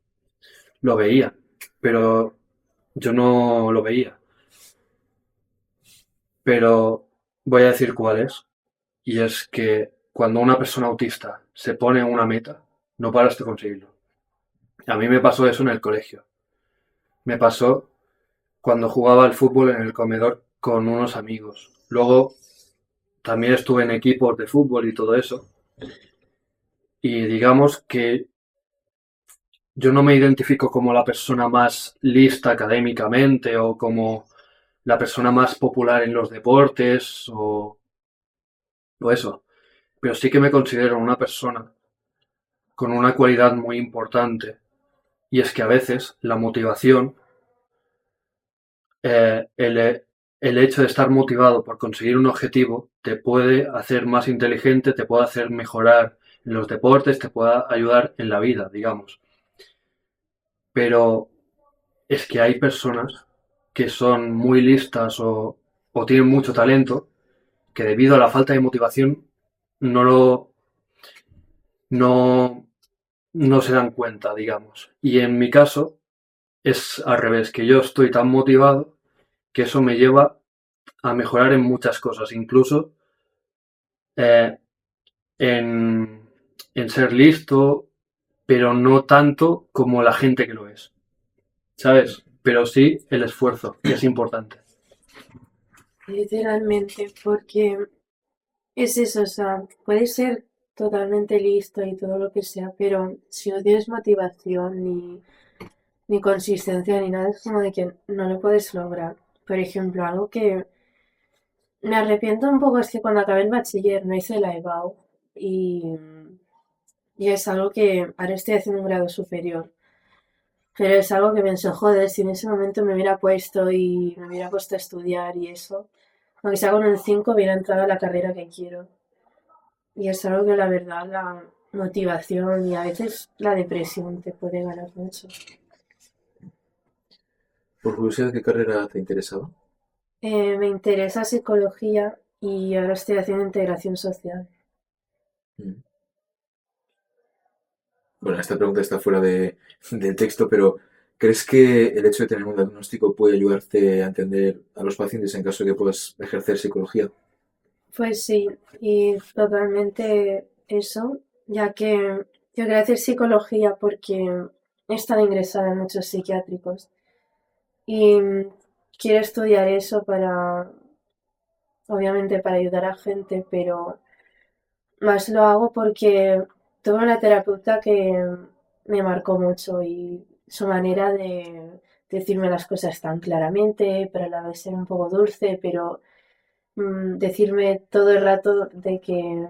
lo veían, pero yo no lo veía. Pero voy a decir cuál es. Y es que cuando una persona autista se pone una meta, no paras de conseguirlo. A mí me pasó eso en el colegio. Me pasó cuando jugaba al fútbol en el comedor con unos amigos. Luego también estuve en equipos de fútbol y todo eso. Y digamos que yo no me identifico como la persona más lista académicamente o como la persona más popular en los deportes o eso. Pero sí que me considero una persona con una cualidad muy importante y es que a veces la motivación, eh, el, el hecho de estar motivado por conseguir un objetivo te puede hacer más inteligente, te puede hacer mejorar en los deportes, te puede ayudar en la vida, digamos. Pero es que hay personas que son muy listas o tienen mucho talento que debido a la falta de motivación no lo no, no se dan cuenta, digamos. Y en mi caso es al revés, que yo estoy tan motivado que eso me lleva a mejorar en muchas cosas, incluso eh, en, en ser listo, pero no tanto como la gente que lo es, ¿sabes? Pero sí el esfuerzo, que es importante. Literalmente, porque es eso, o sea, puedes ser totalmente listo y todo lo que sea, pero si no tienes motivación ni consistencia ni nada, es como de que no lo puedes lograr. Por ejemplo, algo que me arrepiento un poco es que cuando acabé el bachiller no hice la EBAU y, y es algo que ahora estoy haciendo un grado superior. Pero es algo que pienso, joder, si en ese momento me hubiera puesto y me hubiera puesto a estudiar y eso, aunque sea con un 5 hubiera entrado a la carrera que quiero. Y es algo que la verdad, la motivación y a veces la depresión te puede ganar mucho. Por curiosidad, ¿qué carrera te interesaba? Me interesa psicología y ahora estoy haciendo integración social. Mm. Bueno, esta pregunta está fuera del texto, pero ¿crees que el hecho de tener un diagnóstico puede ayudarte a entender a los pacientes en caso de que puedas ejercer psicología? Pues sí, y totalmente eso, ya que yo quería hacer psicología porque he estado ingresada en muchos psiquiátricos y quiero estudiar eso para, obviamente, para ayudar a gente, pero más lo hago porque tuve una terapeuta que me marcó mucho y su manera de decirme las cosas tan claramente, pero a la vez ser un poco dulce, pero decirme todo el rato de que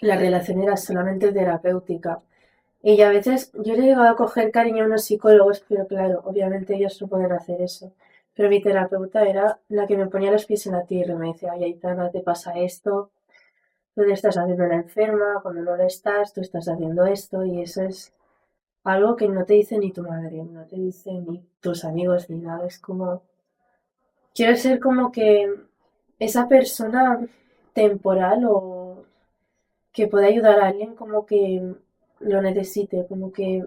la relación era solamente terapéutica. Y a veces yo le he llegado a coger cariño a unos psicólogos, pero claro, obviamente ellos no pueden hacer eso. Pero mi terapeuta era la que me ponía los pies en la tierra y me decía, oye, Aitana, te pasa esto, tú le estás haciendo la enferma, cuando no lo estás, tú estás haciendo esto, y eso es algo que no te dice ni tu madre, no te dice ni tus amigos ni nada. Es como, quiero ser como que esa persona temporal o que pueda ayudar a alguien como que lo necesite, como que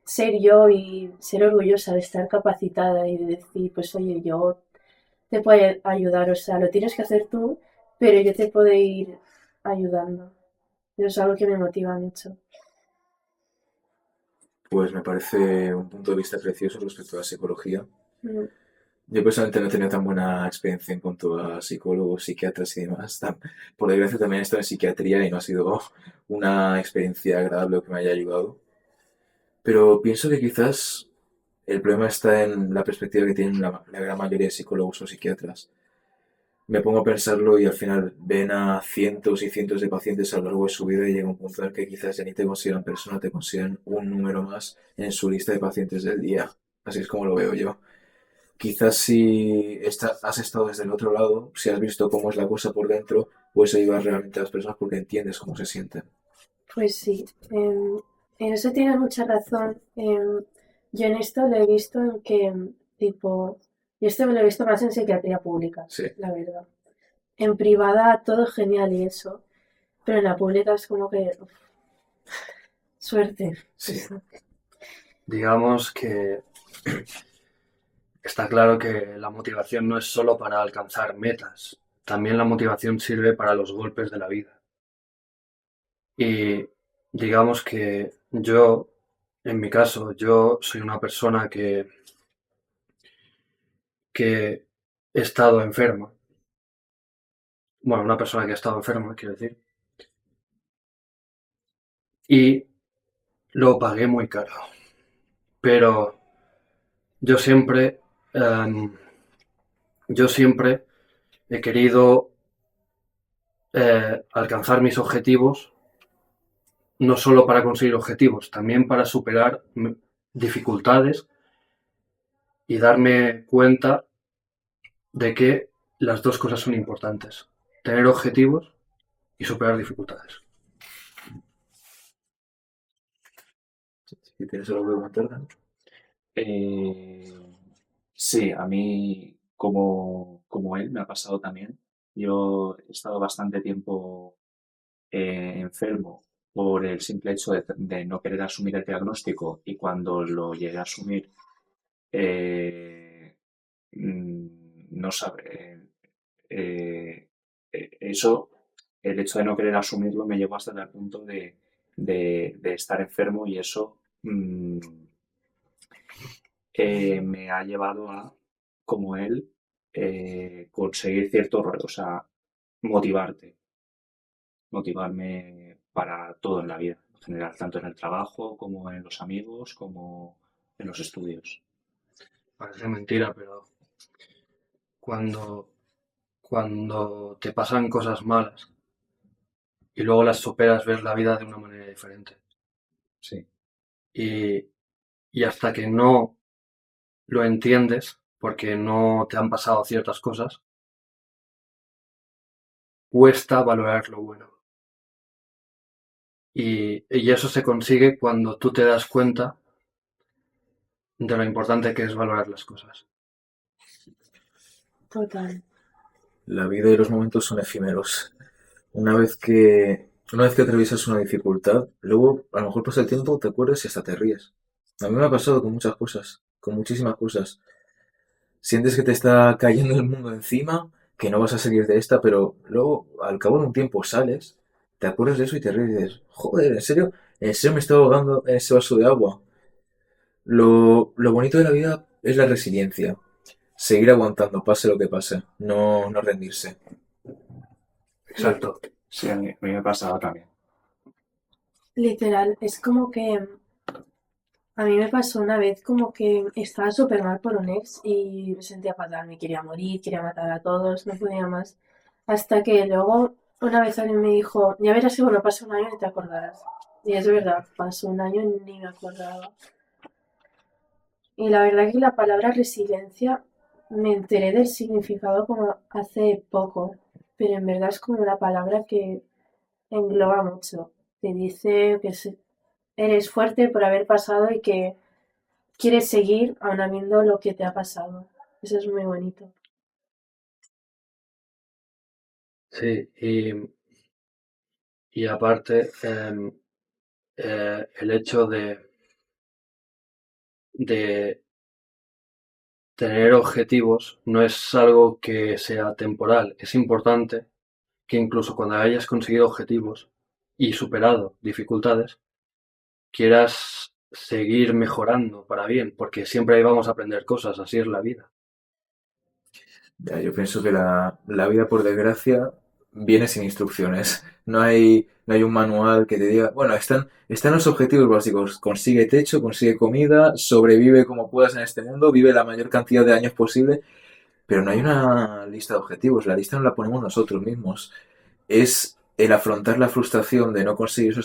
ser yo y ser orgullosa de estar capacitada y de decir, pues oye, yo te puedo ayudar, o sea, lo tienes que hacer tú, pero yo te puedo ir ayudando. Eso es algo que me motiva mucho. Pues me parece un punto de vista precioso respecto a la psicología. Mm. Yo personalmente no he tenido tan buena experiencia en cuanto a psicólogos, psiquiatras y demás. Por desgracia también he estado en psiquiatría y no ha sido una experiencia agradable o que me haya ayudado. Pero pienso que quizás el problema está en la perspectiva que tienen la gran mayoría de psicólogos o psiquiatras. Me pongo a pensarlo y al final ven a cientos y cientos de pacientes a lo largo de su vida y llega un punto en el que quizás ya ni te consideran persona, te consideran un número más en su lista de pacientes del día. Así es como lo veo yo. Quizás si has estado desde el otro lado, si has visto cómo es la cosa por dentro, puedes ayudar realmente a las personas porque entiendes cómo se sienten. Pues sí, en eso tienes mucha razón. Yo en esto lo he visto en que, tipo, y esto me lo he visto más en psiquiatría pública, Sí, la verdad. En privada todo genial y eso, pero en la pública es como que, uf, suerte. sí. Digamos que está claro que la motivación no es solo para alcanzar metas, también la motivación sirve para los golpes de la vida. Y digamos que yo, en mi caso, yo soy una persona que he estado enferma bueno, una persona que ha estado enferma, quiero decir, y lo pagué muy caro. Pero yo siempre, em, yo siempre he querido alcanzar mis objetivos, no solo para conseguir objetivos, también para superar dificultades y darme cuenta de que las dos cosas son importantes, tener objetivos y superar dificultades. Si tienes algo que comentar, Dan. Eh, sí, a mí, como él, me ha pasado también. Yo he estado bastante tiempo enfermo por el simple hecho de no querer asumir el diagnóstico y cuando lo llegué a asumir, eh, no sabe, eso, el hecho de no querer asumirlo me llevó hasta el punto de estar enfermo y eso me ha llevado a, como él, conseguir cierto, o sea, motivarme para todo en la vida, en general, tanto en el trabajo como en los amigos, como en los estudios. Parece mentira, pero cuando, cuando te pasan cosas malas y luego las superas, ves la vida de una manera diferente. Sí, Y, y hasta que no lo entiendes, porque no te han pasado ciertas cosas, cuesta valorar lo bueno. Y eso se consigue cuando tú te das cuenta de lo importante que es valorar las cosas. Total. La vida y los momentos son efímeros. Una vez que atraviesas una dificultad, luego a lo mejor pasa el tiempo, te acuerdas y hasta te ríes. A mí me ha pasado con muchas cosas, con muchísimas cosas. Sientes que te está cayendo el mundo encima, que no vas a salir de esta, pero luego, al cabo de un tiempo, sales, te acuerdas de eso y te ríes y dices, joder, ¿en serio? ¿En serio me estoy ahogando en ese vaso de agua? Lo bonito de la vida es la resiliencia. Seguir aguantando, pase lo que pase. No rendirse. Exacto. sí, a mí me pasaba también. Literal, es como que a mí me pasó una vez como que estaba súper mal por un ex y me sentía fatal, me quería morir, quería matar a todos, no podía más. Hasta que luego una vez alguien me dijo, ya verás que bueno, pasa un año y te acordarás. Y es verdad, pasó un año y ni me acordaba. Y la verdad que la palabra resiliencia me enteré del significado como hace poco, pero en verdad es como una palabra que engloba mucho. Te dice que eres fuerte por haber pasado y que quieres seguir aun habiendo lo que te ha pasado. Eso es muy bonito. Sí, y aparte, el hecho de tener objetivos no es algo que sea temporal. Es importante que incluso cuando hayas conseguido objetivos y superado dificultades, quieras seguir mejorando para bien, porque siempre ahí vamos a aprender cosas, así es la vida. Ya, yo pienso que la vida, por desgracia, viene sin instrucciones. No hay un manual que te diga, bueno, están los objetivos básicos. Consigue techo, consigue comida, sobrevive como puedas en este mundo, vive la mayor cantidad de años posible, pero no hay una lista de objetivos. La lista no la ponemos nosotros mismos. Es el afrontar la frustración de no conseguir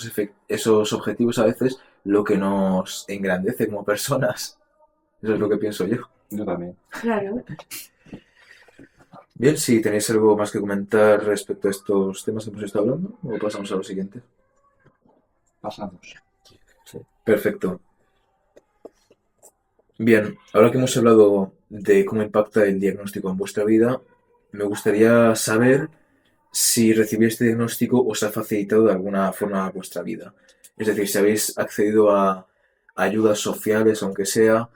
esos objetivos a veces lo que nos engrandece como personas. Eso es lo que pienso yo. Yo también. Claro. Bien, si tenéis algo más que comentar respecto a estos temas que hemos estado hablando, o pasamos a lo siguiente. Pasamos. Perfecto. Bien, ahora que hemos hablado de cómo impacta el diagnóstico en vuestra vida, me gustaría saber si recibir este diagnóstico os ha facilitado de alguna forma vuestra vida. Es decir, si habéis accedido a ayudas sociales, aunque sea,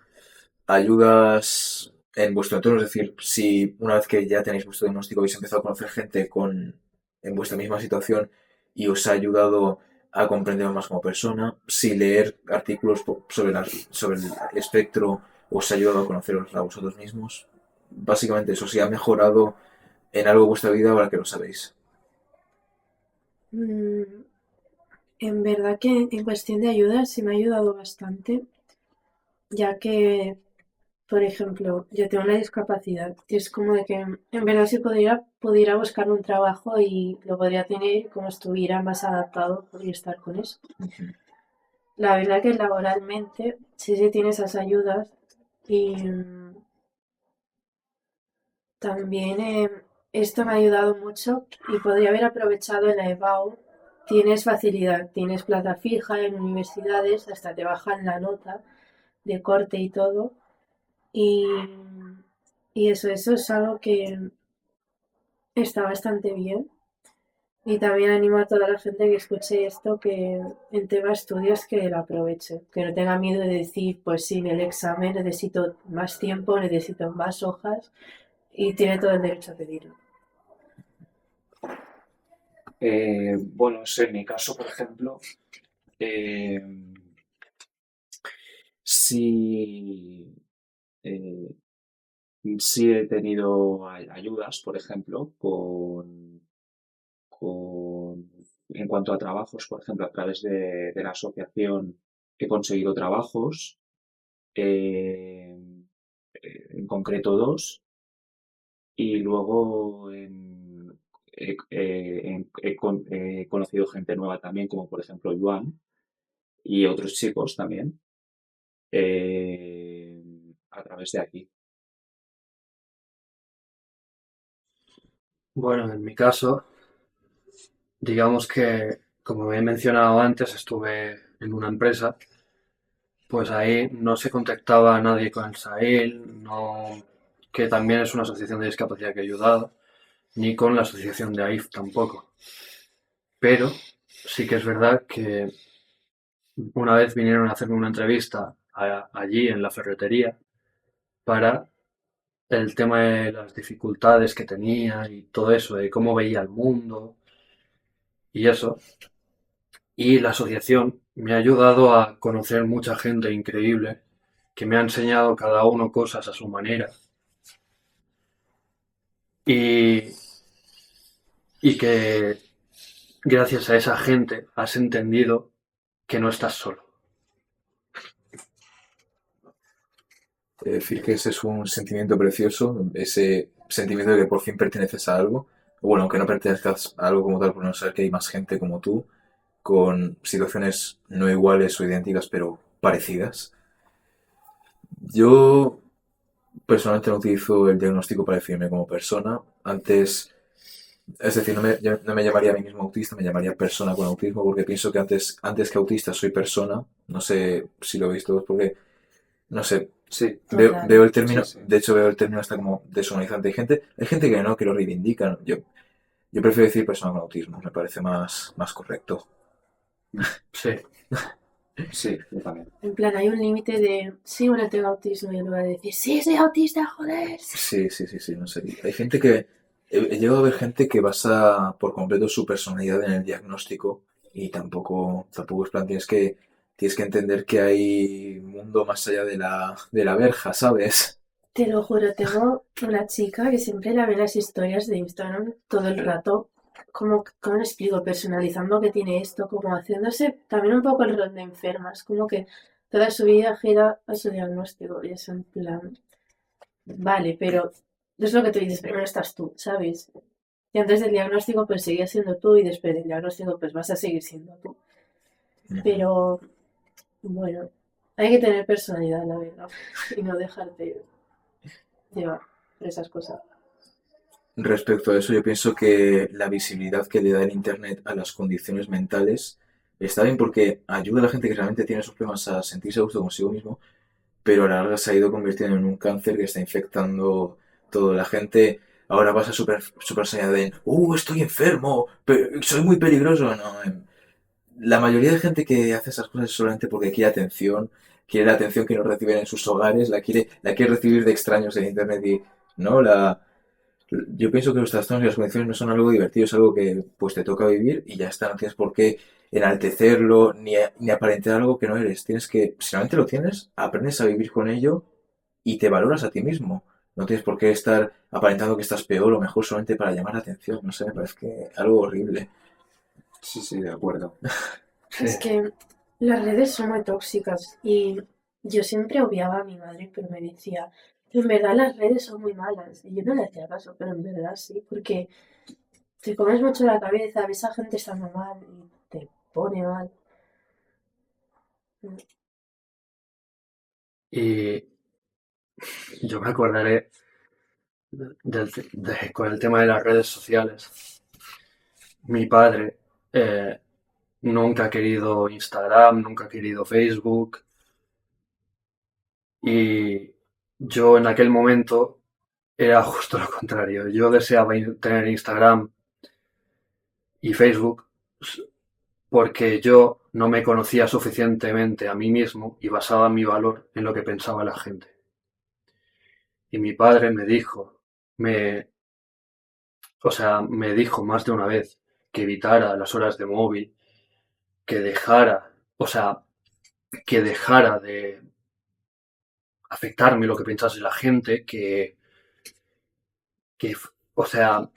ayudas en vuestro entorno, es decir, si una vez que ya tenéis vuestro diagnóstico habéis empezado a conocer gente en vuestra misma situación y os ha ayudado a comprender más como persona, si leer artículos sobre el espectro os ha ayudado a conoceros a vosotros mismos, básicamente eso, si ha mejorado en algo vuestra vida ahora que lo sabéis. Mm, En verdad que en cuestión de ayuda sí me ha ayudado bastante, ya que, por ejemplo, yo tengo una discapacidad y es como de que en verdad si pudiera buscar un trabajo y lo podría tener como estuviera más adaptado, podría estar con eso. La verdad que laboralmente sí se tiene esas ayudas y también esto me ha ayudado mucho y podría haber aprovechado en la EBAU. Tienes facilidad, tienes plaza fija en universidades, hasta te bajan la nota de corte y todo. Y, y eso es algo que está bastante bien. Y también animo a toda la gente que escuche esto que en tema estudios que lo aproveche, que no tenga miedo de decir, pues sí, en el examen necesito más tiempo, necesito más hojas y tiene todo el derecho a pedirlo. Bueno, en mi caso, por ejemplo, eh, sí, eh, sí he tenido ayudas, por ejemplo, en cuanto a trabajos, por ejemplo, a través de la asociación he conseguido trabajos, eh, en concreto dos, y luego he conocido gente nueva también, como por ejemplo Joan y otros chicos también, eh, a través de aquí. Bueno, en mi caso, digamos que, como he mencionado antes, estuve en una empresa, pues ahí no se contactaba a nadie con el SAIL, no, que también es una asociación de discapacidad que he ayudado, ni con la asociación de AIF tampoco. Pero sí que es verdad que una vez vinieron a hacerme una entrevista allí en la ferretería para el tema de las dificultades que tenía y todo eso, de cómo veía el mundo y eso. Y la asociación me ha ayudado a conocer mucha gente increíble que me ha enseñado cada uno cosas a su manera y, y que gracias a esa gente has entendido que no estás solo. Decir que ese es un sentimiento precioso, ese sentimiento de que por fin perteneces a algo. Bueno, aunque no pertenezcas a algo como tal, por no saber que hay más gente como tú, con situaciones no iguales o idénticas, pero parecidas. Yo personalmente no utilizo el diagnóstico para definirme como persona. Antes, es decir, no me llamaría a mí mismo autista, me llamaría persona con autismo, porque pienso que antes que autista soy persona. No sé si lo veis todos, porque no sé, Sí, veo Total. el sí, término, sí. de hecho veo el término hasta como deshumanizante. Hay gente que no, que lo reivindica, ¿no? Yo prefiero decir persona con autismo, me parece más correcto. Sí, Sí, yo también. En plan, hay un límite de, sí, bueno, tengo autismo y en lugar de decir, sí, soy autista, joder. Sí, sí, sí, sí, no sé. Hay gente que, he llegado a ver gente que basa por completo su personalidad en el diagnóstico y tampoco es plan, tienes que entender que hay un mundo más allá de la verja, ¿sabes? Te lo juro, tengo una chica que siempre la ve las historias de Instagram todo el rato, como, ¿cómo lo explico? Personalizando que tiene esto, como haciéndose también un poco el rol de enfermas, como que toda su vida gira a su diagnóstico y es en plan, vale, pero es lo que tú dices, primero estás tú, ¿sabes? Y antes del diagnóstico pues seguías siendo tú y después del diagnóstico pues vas a seguir siendo tú. Ujú. Pero bueno, hay que tener personalidad, la verdad, y no dejarte llevar por esas cosas. Respecto a eso, yo pienso que la visibilidad que le da el Internet a las condiciones mentales está bien porque ayuda a la gente que realmente tiene esos problemas a sentirse a gusto consigo mismo, pero a la larga se ha ido convirtiendo en un cáncer que está infectando todo. La gente ahora pasa súper señal de, estoy enfermo, soy muy peligroso. No, la mayoría de gente que hace esas cosas es solamente porque quiere la atención que no reciben en sus hogares, la quiere recibir de extraños en internet y no, yo pienso que los trastornos y las condiciones no son algo divertido, es algo que pues te toca vivir y ya está, no tienes por qué enaltecerlo ni aparentar algo que no eres. Tienes que, si realmente lo tienes, aprendes a vivir con ello y te valoras a ti mismo. No tienes por qué estar aparentando que estás peor o mejor solamente para llamar la atención. No sé, me parece que algo horrible. Sí, sí, de acuerdo. Sí. Es que las redes son muy tóxicas y yo siempre obviaba a mi madre, pero me decía, en verdad las redes son muy malas. Y yo no le hacía caso, pero en verdad sí, porque te comes mucho la cabeza, ves a gente estando mal y te pone mal. Y yo me acordaré con el tema de las redes sociales. Mi padre eh, nunca ha querido Instagram, nunca ha querido Facebook y yo en aquel momento era justo lo contrario. Yo deseaba tener Instagram y Facebook porque yo no me conocía suficientemente a mí mismo y basaba mi valor en lo que pensaba la gente. Y mi padre me dijo, me, me dijo más de una vez que evitara las horas de móvil, que dejara, o sea, que dejara de afectarme lo que pensase la gente, que, o sea,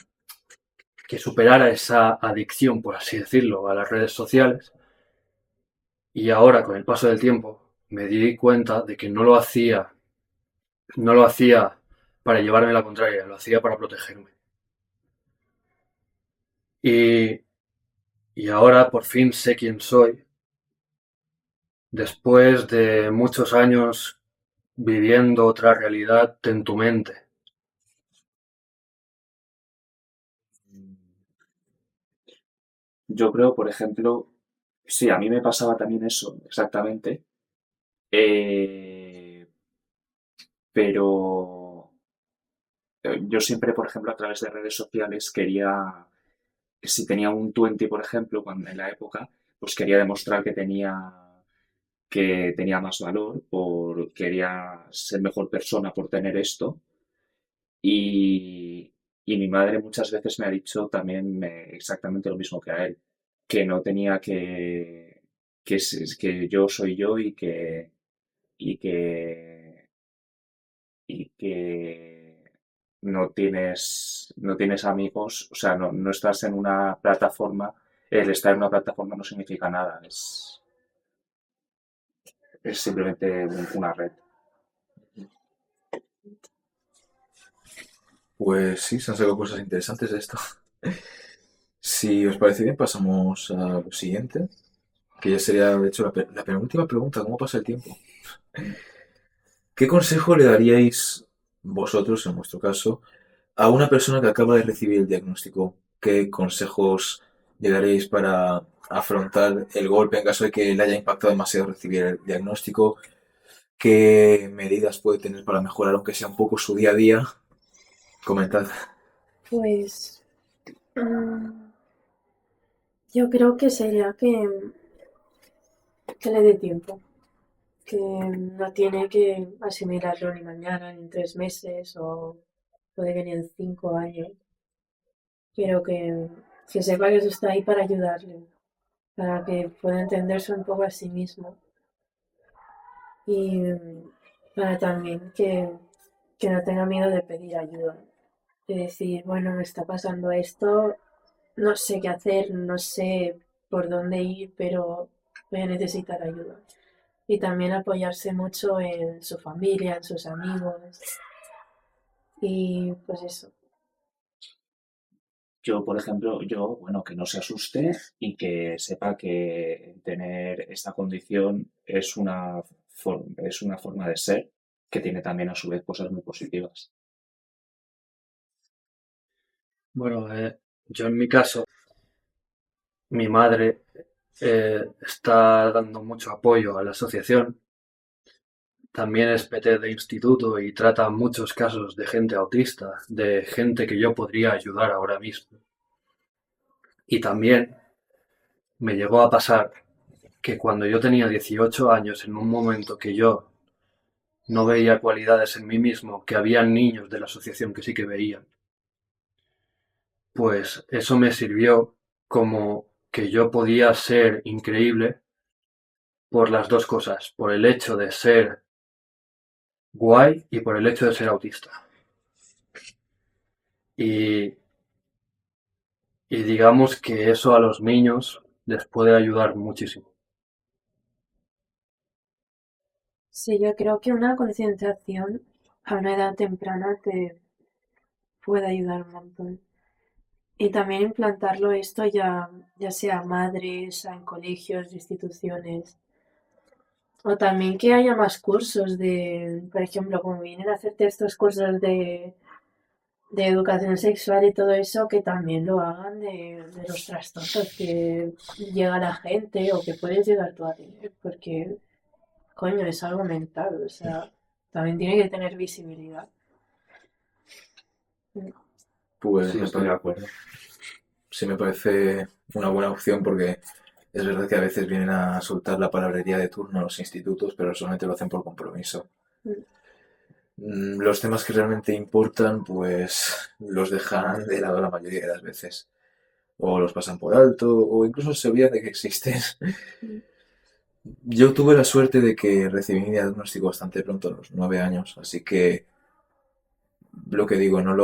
que superara esa adicción, por así decirlo, a las redes sociales. Y ahora, con el paso del tiempo, me di cuenta de que no lo hacía para llevarme la contraria, lo hacía para protegerme. Y, y ahora por fin sé quién soy, después de muchos años viviendo otra realidad en tu mente. Yo creo, por ejemplo, sí, a mí me pasaba también eso, exactamente. Eh, pero yo siempre, por ejemplo, a través de redes sociales quería, si tenía un 20, por ejemplo, cuando en la época, pues quería demostrar que tenía más valor, quería ser mejor persona por tener esto. Y mi madre muchas veces me ha dicho también exactamente lo mismo que a él, que no tenía que yo soy yo y que, y que no tienes amigos, o sea, no estás en una plataforma, el estar en una plataforma no significa nada, es simplemente una red. Pues sí, se han sacado cosas interesantes de esto. Si os parece bien, pasamos a lo siguiente, que ya sería, de hecho, la penúltima pregunta, ¿cómo pasa el tiempo? ¿Qué consejo le daríais vosotros, en vuestro caso, a una persona que acaba de recibir el diagnóstico? ¿Qué consejos le daríais para afrontar el golpe en caso de que le haya impactado demasiado recibir el diagnóstico? ¿Qué medidas puede tener para mejorar, aunque sea un poco su día a día? Comentad. Pues mm, yo creo que sería que le dé tiempo, que no tiene que asimilarlo ni mañana, ni en 3 meses, o puede que ni en 5 años, pero que sepa que eso está ahí para ayudarle, para que pueda entenderse un poco a sí mismo y para también que no tenga miedo de pedir ayuda, de decir, bueno, me está pasando esto, no sé qué hacer, no sé por dónde ir, pero voy a necesitar ayuda. Y también apoyarse mucho en su familia, en sus amigos. Y pues eso. Yo, por ejemplo, bueno, que no se asuste y que sepa que tener esta condición es una forma de ser que tiene también a su vez cosas muy positivas. Bueno, yo en mi caso, mi madre está dando mucho apoyo a la asociación. También es PT de instituto y trata muchos casos de gente autista, de gente que yo podría ayudar ahora mismo. Y también me llegó a pasar que cuando yo tenía 18 años, en un momento que yo no veía cualidades en mí mismo, que había niños de la asociación que sí que veían, pues eso me sirvió como que yo podía ser increíble por las dos cosas, por el hecho de ser guay y por el hecho de ser autista. Y Y digamos que eso a los niños les puede ayudar muchísimo. Sí, yo creo que una concienciación a una edad temprana te puede ayudar un montón. Y también implantarlo esto ya sea madres, en colegios, instituciones. O también que haya más cursos por ejemplo, como vienen a hacerte estos cursos de educación sexual y todo eso, que también lo hagan de los trastornos que llega la gente o que puedes llegar tú a tener, porque, coño, es algo mental, o sea, también tiene que tener visibilidad. Pues Sí, estoy de acuerdo. sí me parece una buena opción porque es verdad que a veces vienen a soltar la palabrería de turno a los institutos, pero solamente lo hacen por compromiso. Los temas que realmente importan, pues los dejan de lado la mayoría de las veces. O los pasan por alto, o incluso se olvidan de que existen. Yo tuve la suerte de que recibí mi diagnóstico bastante pronto, a los 9 años, así que lo que digo, no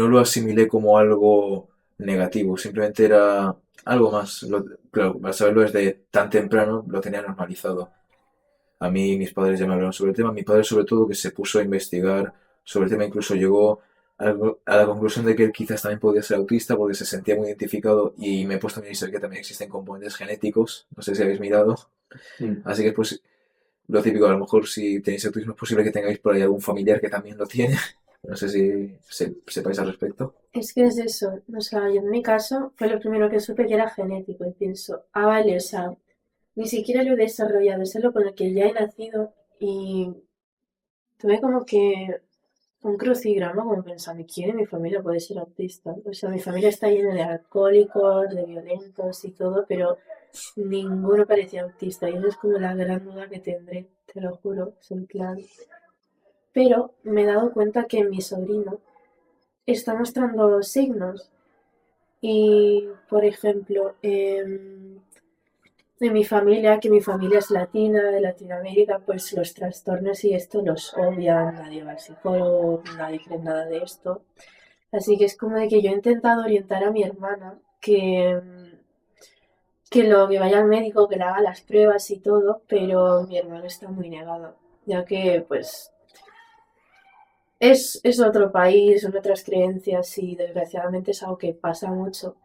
lo asimilé como algo negativo, simplemente era algo más. Claro, al saberlo desde tan temprano, lo tenía normalizado. A mí mis padres ya me hablaron sobre el tema, mi padre sobre todo que se puso a investigar sobre el tema, incluso llegó a la conclusión de que él quizás también podía ser autista porque se sentía muy identificado y me he puesto a mirar que también existen componentes genéticos, no sé si habéis mirado, Mm. así que pues lo típico, a lo mejor si tenéis autismo es posible que tengáis por ahí algún familiar que también lo tiene, no sé si sepáis al respecto. Es que es eso, o sea, yo en mi caso fue lo primero que supe que era genético y pienso, vale, o sea, ni siquiera lo he desarrollado, es algo con el que ya he nacido y tuve como que un crucigrama como pensando, ¿quién en mi familia puede ser autista? O sea, mi familia está llena de alcohólicos, de violentos y todo, pero ninguno parecía autista y esa es como la gran duda que tendré, te lo juro, es en plan. Pero me he dado cuenta que mi sobrino está mostrando signos y, por ejemplo, de mi familia, que mi familia es latina, de Latinoamérica, pues los trastornos y esto los obvian, nadie va al psicólogo, nadie cree en nada de esto. Así que es como de que yo he intentado orientar a mi hermana que vaya al médico, que le haga las pruebas y todo, pero mi hermana está muy negada, ya que pues es otro país, son otras creencias y desgraciadamente es algo que pasa mucho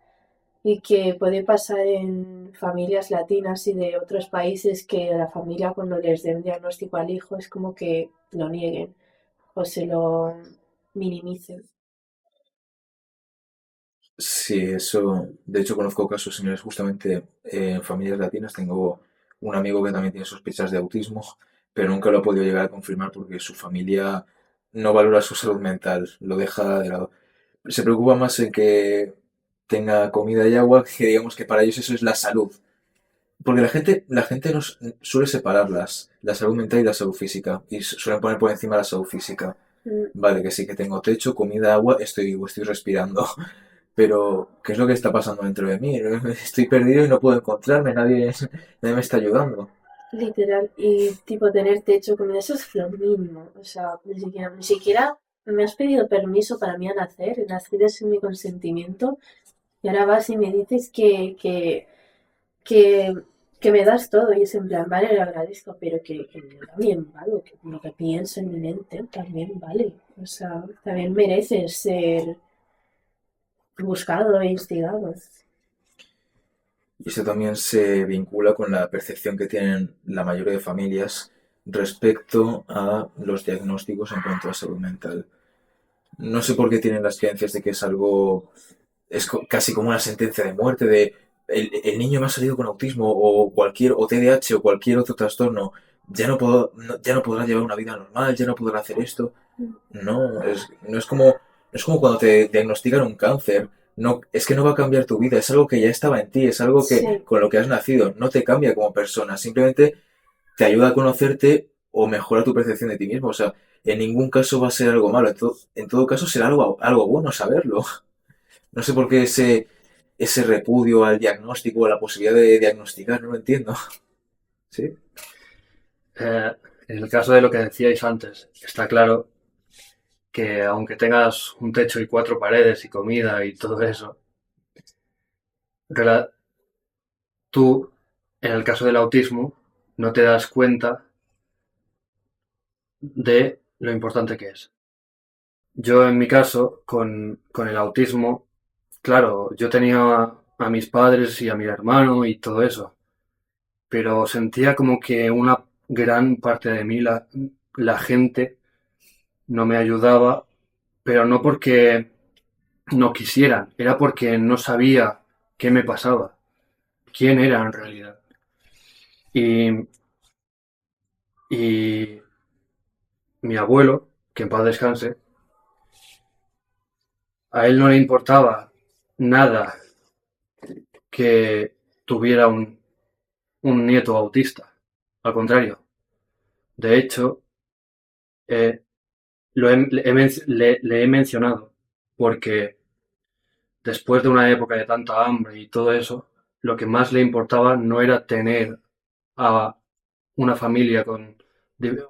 y que puede pasar en familias latinas y de otros países que la familia cuando les dé un diagnóstico al hijo es como que lo nieguen o se lo minimicen. Sí, eso, de hecho conozco casos similares justamente en familias latinas. Tengo un amigo que también tiene sospechas de autismo, pero nunca lo ha podido llegar a confirmar porque su familia no valora su salud mental, lo deja de lado. Se preocupa más en que tenga comida y agua, que digamos que para ellos eso es la salud. Porque la gente nos suele separarlas, la salud mental y la salud física, y suelen poner por encima la salud física. Mm, Vale, que sí, que tengo techo, comida, agua, estoy vivo, estoy respirando. Pero, ¿qué es lo que está pasando dentro de mí? Estoy perdido y no puedo encontrarme, nadie me está ayudando. literal, y tipo tener techo, comida, eso es lo mínimo. O sea, ni siquiera me has pedido permiso para mí a nacer, nacer sin mi consentimiento, y ahora vas y me dices que, que me das todo, y es en plan, vale, le agradezco, pero que yo también valgo, que lo que pienso en mi mente también vale. O sea, también mereces ser buscado e instigado. Y eso también se vincula con la percepción que tienen la mayoría de familias respecto a los diagnósticos en cuanto a salud mental. No sé por qué tienen las creencias de que es algo, casi como una sentencia de muerte, de el niño me ha salido con autismo o TDAH o cualquier otro trastorno, ya no podrá llevar una vida normal, ya no podrá hacer esto. No, no es como cuando te diagnostican un cáncer. No, es que no va a cambiar tu vida, es algo que ya estaba en ti, es algo que Sí, con lo que has nacido, no te cambia como persona, simplemente te ayuda a conocerte o mejora tu percepción de ti mismo. O sea, en ningún caso va a ser algo malo, en todo caso será algo bueno saberlo. No sé por qué ese repudio al diagnóstico o a la posibilidad de diagnosticar, no lo entiendo. ¿Sí? Eh, en el caso de lo que decíais antes, está claro que aunque tengas un techo y cuatro paredes y comida y todo eso, rela- tú, en el caso del autismo, no te das cuenta de lo importante que es. Yo, en mi caso, con el autismo, claro, yo tenía a mis padres y a mi hermano y todo eso, pero sentía como que una gran parte de mí, la gente, no me ayudaba, pero no porque no quisieran, era porque no sabía qué me pasaba, quién era en realidad. Y, y mi abuelo, que en paz descanse, a él no le importaba nada que tuviera un nieto autista. Al contrario, de hecho, eh, le he mencionado porque después de una época de tanta hambre y todo eso, lo que más le importaba no era tener a una familia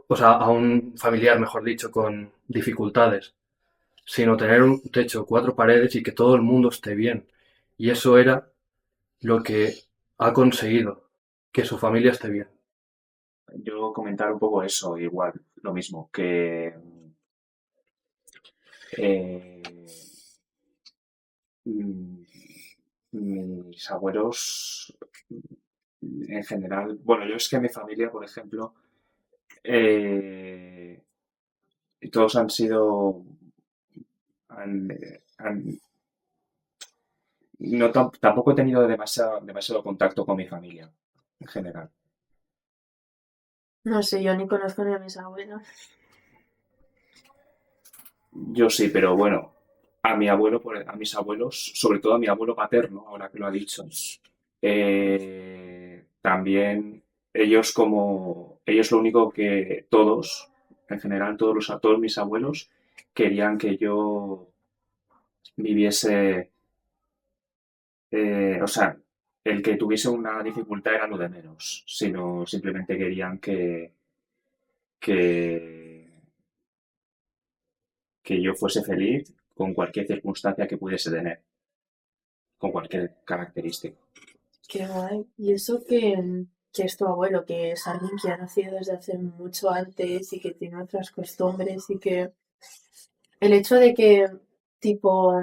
o sea, a un familiar, mejor dicho, con dificultades, sino tener un techo, cuatro paredes y que todo el mundo esté bien. Y eso era lo que ha conseguido, que su familia esté bien. Yo comentar un poco eso, igual, lo mismo, que eh, mm, mis abuelos, en general, bueno, yo es que mi familia, por ejemplo, eh, todos han sido, han- no, tampoco he tenido demasiado contacto con mi familia, en general. No sé, yo ni conozco ni a mis abuelos. Yo sí, pero bueno, a mi abuelo, a mis abuelos, sobre todo a mi abuelo paterno, ahora que lo ha dicho, también ellos lo único que todos, en general todos mis abuelos, querían que yo viviese, o sea, el que tuviese una dificultad era lo de menos, sino simplemente querían que, que yo fuese feliz con cualquier circunstancia que pudiese tener, con cualquier característica. Qué guay. Y eso que es tu abuelo, que es alguien que ha nacido desde hace mucho antes y que tiene otras costumbres y que el hecho de que, tipo,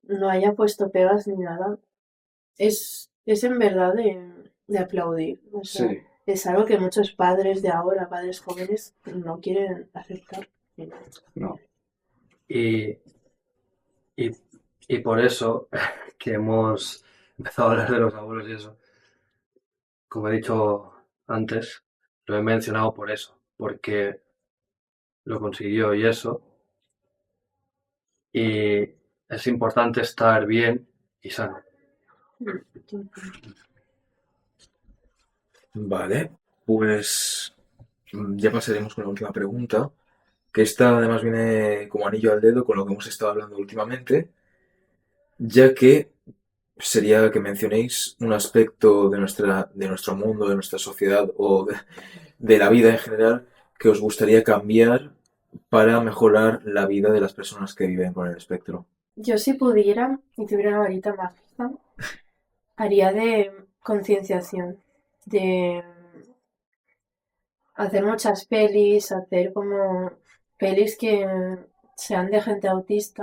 no haya puesto pegas ni nada, es en verdad de aplaudir. O Sí, sea, es algo que muchos padres de ahora, padres jóvenes, no quieren aceptar. no. Y, y, y por eso que hemos empezado a hablar de los abuelos y eso, como he dicho antes, lo he mencionado por eso, porque lo consiguió y eso, y es importante estar bien y sano. Vale, pues ya pasaremos con la última pregunta, que esta además viene como anillo al dedo con lo que hemos estado hablando últimamente, ya que sería que mencionéis un aspecto de nuestro mundo, de nuestra sociedad o de la vida en general que os gustaría cambiar para mejorar la vida de las personas que viven con el espectro. Yo si pudiera y tuviera una varita mágica, haría de concienciación, de hacer muchas pelis, hacer como pelis que sean de gente autista,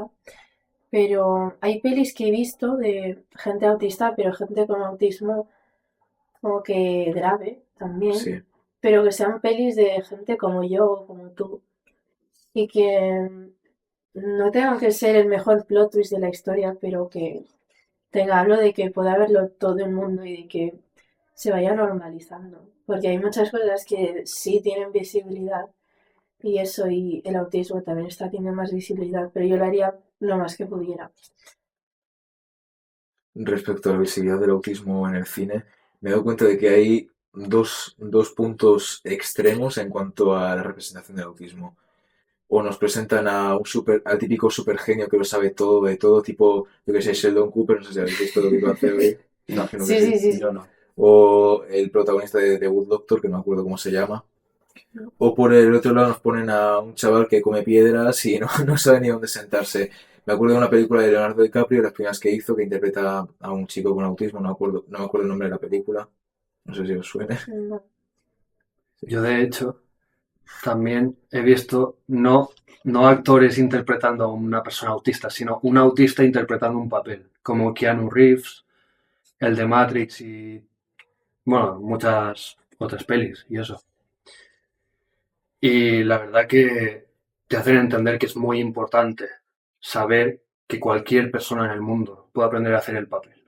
pero hay pelis que he visto de gente autista, pero gente con autismo como que grave también, Sí. pero que sean pelis de gente como yo o como tú y que no tengan que ser el mejor plot twist de la historia, pero que tenga algo de que pueda verlo todo el mundo y de que se vaya normalizando. Porque hay muchas cosas que sí tienen visibilidad y eso y el autismo también está teniendo más visibilidad, pero yo lo haría lo más que pudiera. Respecto a la visibilidad del autismo en el cine, me he dado cuenta de que hay dos puntos extremos en cuanto a la representación del autismo. O nos presentan al típico supergenio que lo sabe todo de todo, tipo, yo que sé, Sheldon Cooper, no sé si habéis visto lo que iba a hacer hoy, No, imagino que Sí, sí. sí, sí, sí. yo no. O el protagonista de The Good Doctor, que no me acuerdo cómo se llama. O por el otro lado nos ponen a un chaval que come piedras y no, no sabe ni dónde sentarse. Me acuerdo de una película de Leonardo DiCaprio, las primeras que hizo, que interpreta a un chico con autismo, no me acuerdo el nombre de la película, no sé si os suena. No. Yo, de hecho, también he visto no actores interpretando a una persona autista, sino un autista interpretando un papel, como Keanu Reeves, el de Matrix y, bueno, muchas otras pelis y eso. Y la verdad que te hacen entender que es muy importante saber que cualquier persona en el mundo puede aprender a hacer el papel.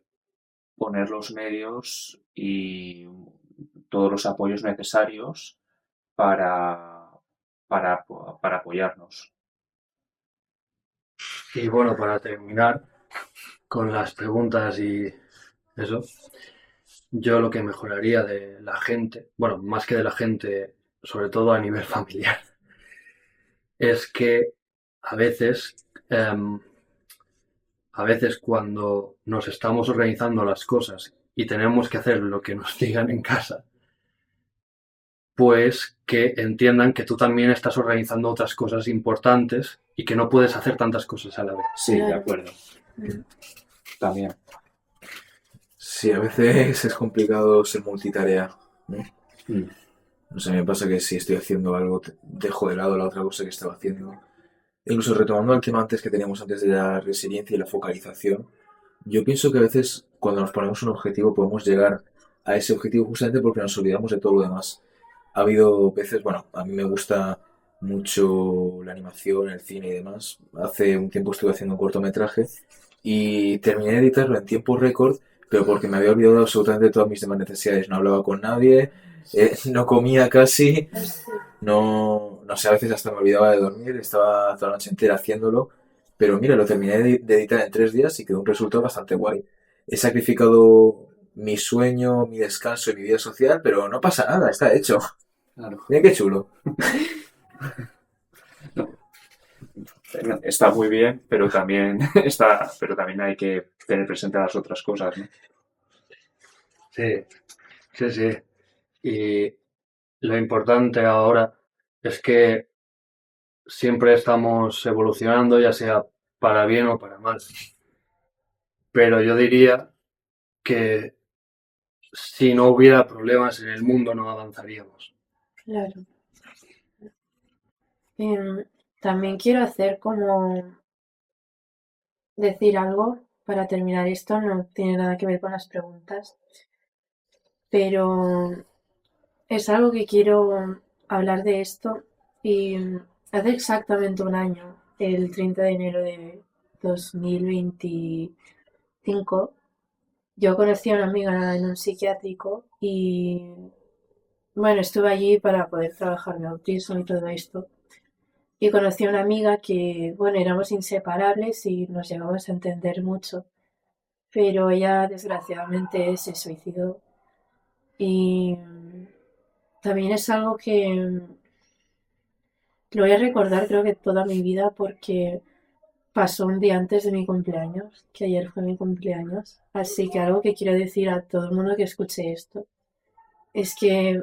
Poner los medios y todos los apoyos necesarios para, para apoyarnos. Y bueno, para terminar con las preguntas y eso, yo lo que mejoraría de la gente, bueno, más que de la gente, sobre todo a nivel familiar, es que a veces, em, a veces cuando nos estamos organizando las cosas y tenemos que hacer lo que nos digan en casa, pues que entiendan que tú también estás organizando otras cosas importantes y que no puedes hacer tantas cosas a la vez. Sí, de Claro. acuerdo. También. Sí, a veces es complicado ser multitarea, ¿no? Mm. No sé, me pasa que si estoy haciendo algo, dejo de lado la otra cosa que estaba haciendo. Incluso retomando el tema antes que teníamos antes de la resiliencia y la focalización, yo pienso que a veces cuando nos ponemos un objetivo podemos llegar a ese objetivo justamente porque nos olvidamos de todo lo demás. Ha habido veces, bueno, a mí me gusta mucho la animación, el cine y demás. Hace un tiempo estuve haciendo un cortometraje y terminé de editarlo en tiempo récord, pero porque me había olvidado absolutamente de todas mis demás necesidades. No hablaba con nadie, no comía casi, no sé, a veces hasta me olvidaba de dormir, estaba toda la noche entera haciéndolo, pero mira, lo terminé de editar en 3 días y quedó un resultado bastante guay. He sacrificado mi sueño, mi descanso y mi vida social, pero no pasa nada, está hecho. Claro. Mira qué chulo. Está muy bien, pero también pero también hay que tener presente las otras cosas, ¿no? Sí, sí, sí. Y lo importante ahora es que siempre estamos evolucionando, ya sea para bien o para mal. Pero yo diría que si no hubiera problemas en el mundo no avanzaríamos. Claro. Em, También quiero hacer como decir algo para terminar esto, no tiene nada que ver con las preguntas, pero es algo que quiero hablar de esto y hace exactamente un año, el 30 de enero de 2025, yo conocí a una amiga en un psiquiátrico y bueno, estuve allí para poder trabajar mi autismo y todo esto. Y conocí a una amiga que, bueno, éramos inseparables y nos llevamos a entender mucho, pero ella desgraciadamente se suicidó. Y también es algo que lo voy a recordar creo que toda mi vida porque pasó un día antes de mi cumpleaños, que ayer fue mi cumpleaños. Así que algo que quiero decir a todo el mundo que escuche esto es que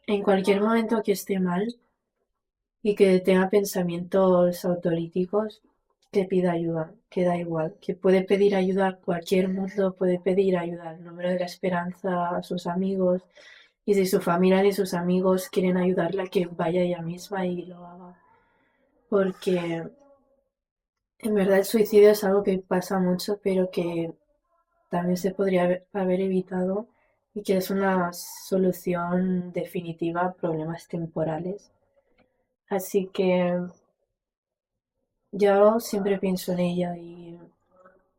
en cualquier momento que esté mal y que tenga pensamientos autolíticos, que pida ayuda, que da igual, que puede pedir ayuda a cualquier mundo, puede pedir ayuda al número de la esperanza, a sus amigos, y si su familia y sus amigos quieren ayudarla, que vaya ella misma y lo haga. Porque en verdad el suicidio es algo que pasa mucho, pero que también se podría haber evitado y que es una solución definitiva a problemas temporales. Así que yo siempre pienso en ella y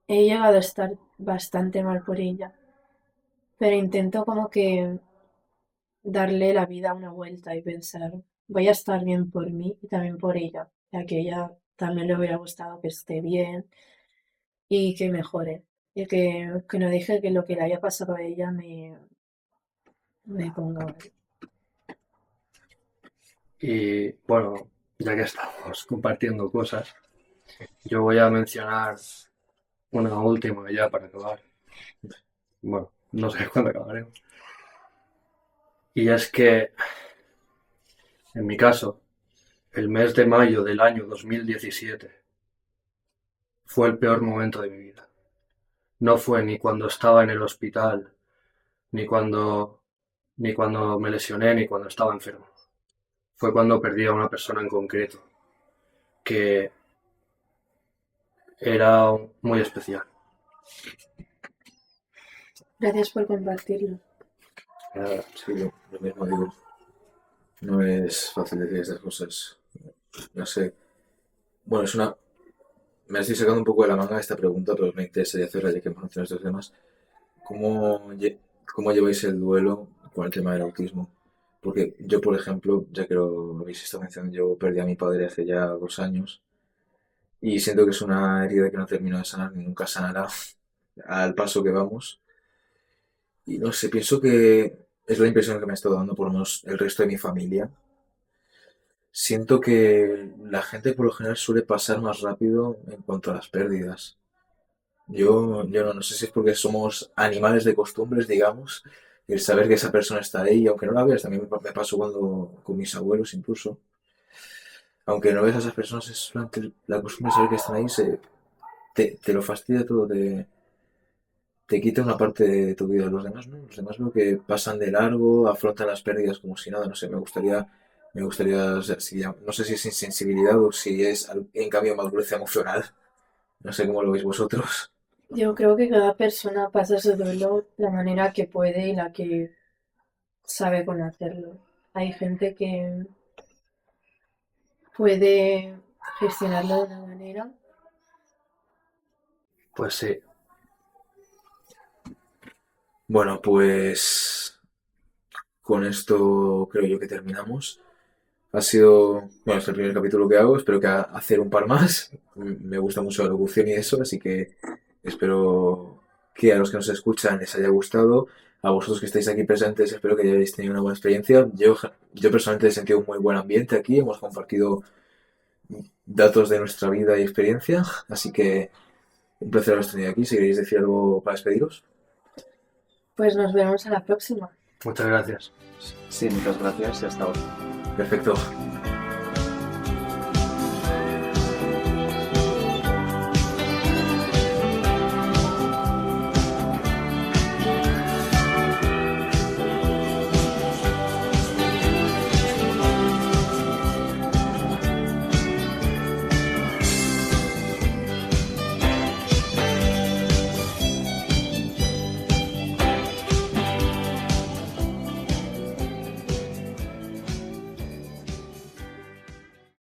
he llegado a estar bastante mal por ella, pero intento como que darle la vida una vuelta y pensar, voy a estar bien por mí y también por ella, ya que ella también le hubiera gustado que esté bien y que mejore, y que no deje que lo que le haya pasado a ella me ponga mal. Y bueno, ya que estamos compartiendo cosas, yo voy a mencionar una última ya para acabar. Bueno, no sé cuándo acabaremos. Y es que, en mi caso, el mes de mayo del año 2017 fue el peor momento de mi vida. No fue ni cuando estaba en el hospital, ni cuando, ni cuando me lesioné, ni cuando estaba enfermo. Fue cuando perdí a una persona en concreto, que era muy especial. Gracias por compartirlo. Sí, lo mismo digo. No es fácil decir estas cosas. No sé. Bueno, me estoy sacando un poco de la manga esta pregunta, pero me interesaría hacerla ya que hemos mencionado estos temas. ¿Cómo, cómo lleváis el duelo con el tema del autismo? Porque yo, por ejemplo, ya que lo habéis estado mencionando, yo perdí a mi padre hace ya 2 años y siento que es una herida que no termino de sanar ni nunca sanará al paso que vamos. Y no sé, pienso que es la impresión que me ha estado dando por lo menos el resto de mi familia. Siento que la gente por lo general suele pasar más rápido en cuanto a las pérdidas. Yo no sé si es porque somos animales de costumbres, digamos, el saber que esa persona está ahí, aunque no la veas, también me pasó cuando con mis abuelos incluso. Aunque no ves a esas personas, es solamente la costumbre de saber que están ahí, te lo fastidia todo, te quita una parte de tu vida. Los demás no, los demás veo que pasan de largo, afrontan las pérdidas como si nada, no sé, me gustaría, o sea, no sé si es insensibilidad o si es en cambio madurez emocional, no sé cómo lo veis vosotros. Yo creo que cada persona pasa su duelo la manera que puede y la que sabe cómo hacerlo. Hay gente que puede gestionarlo de una manera. Pues sí, Bueno, pues con esto creo yo que terminamos. Ha sido, bueno, es el primer capítulo que hago, espero que hacer un par más. Me gusta mucho la locución y eso, así que espero que a los que nos escuchan les haya gustado. A vosotros que estáis aquí presentes, espero que hayáis tenido una buena experiencia. Yo personalmente he sentido un muy buen ambiente aquí, hemos compartido datos de nuestra vida y experiencia, así que un placer haberos tenido aquí. Si queréis decir algo para despediros. Pues nos vemos a la próxima. muchas gracias. Sí, muchas gracias y hasta ahora. Perfecto.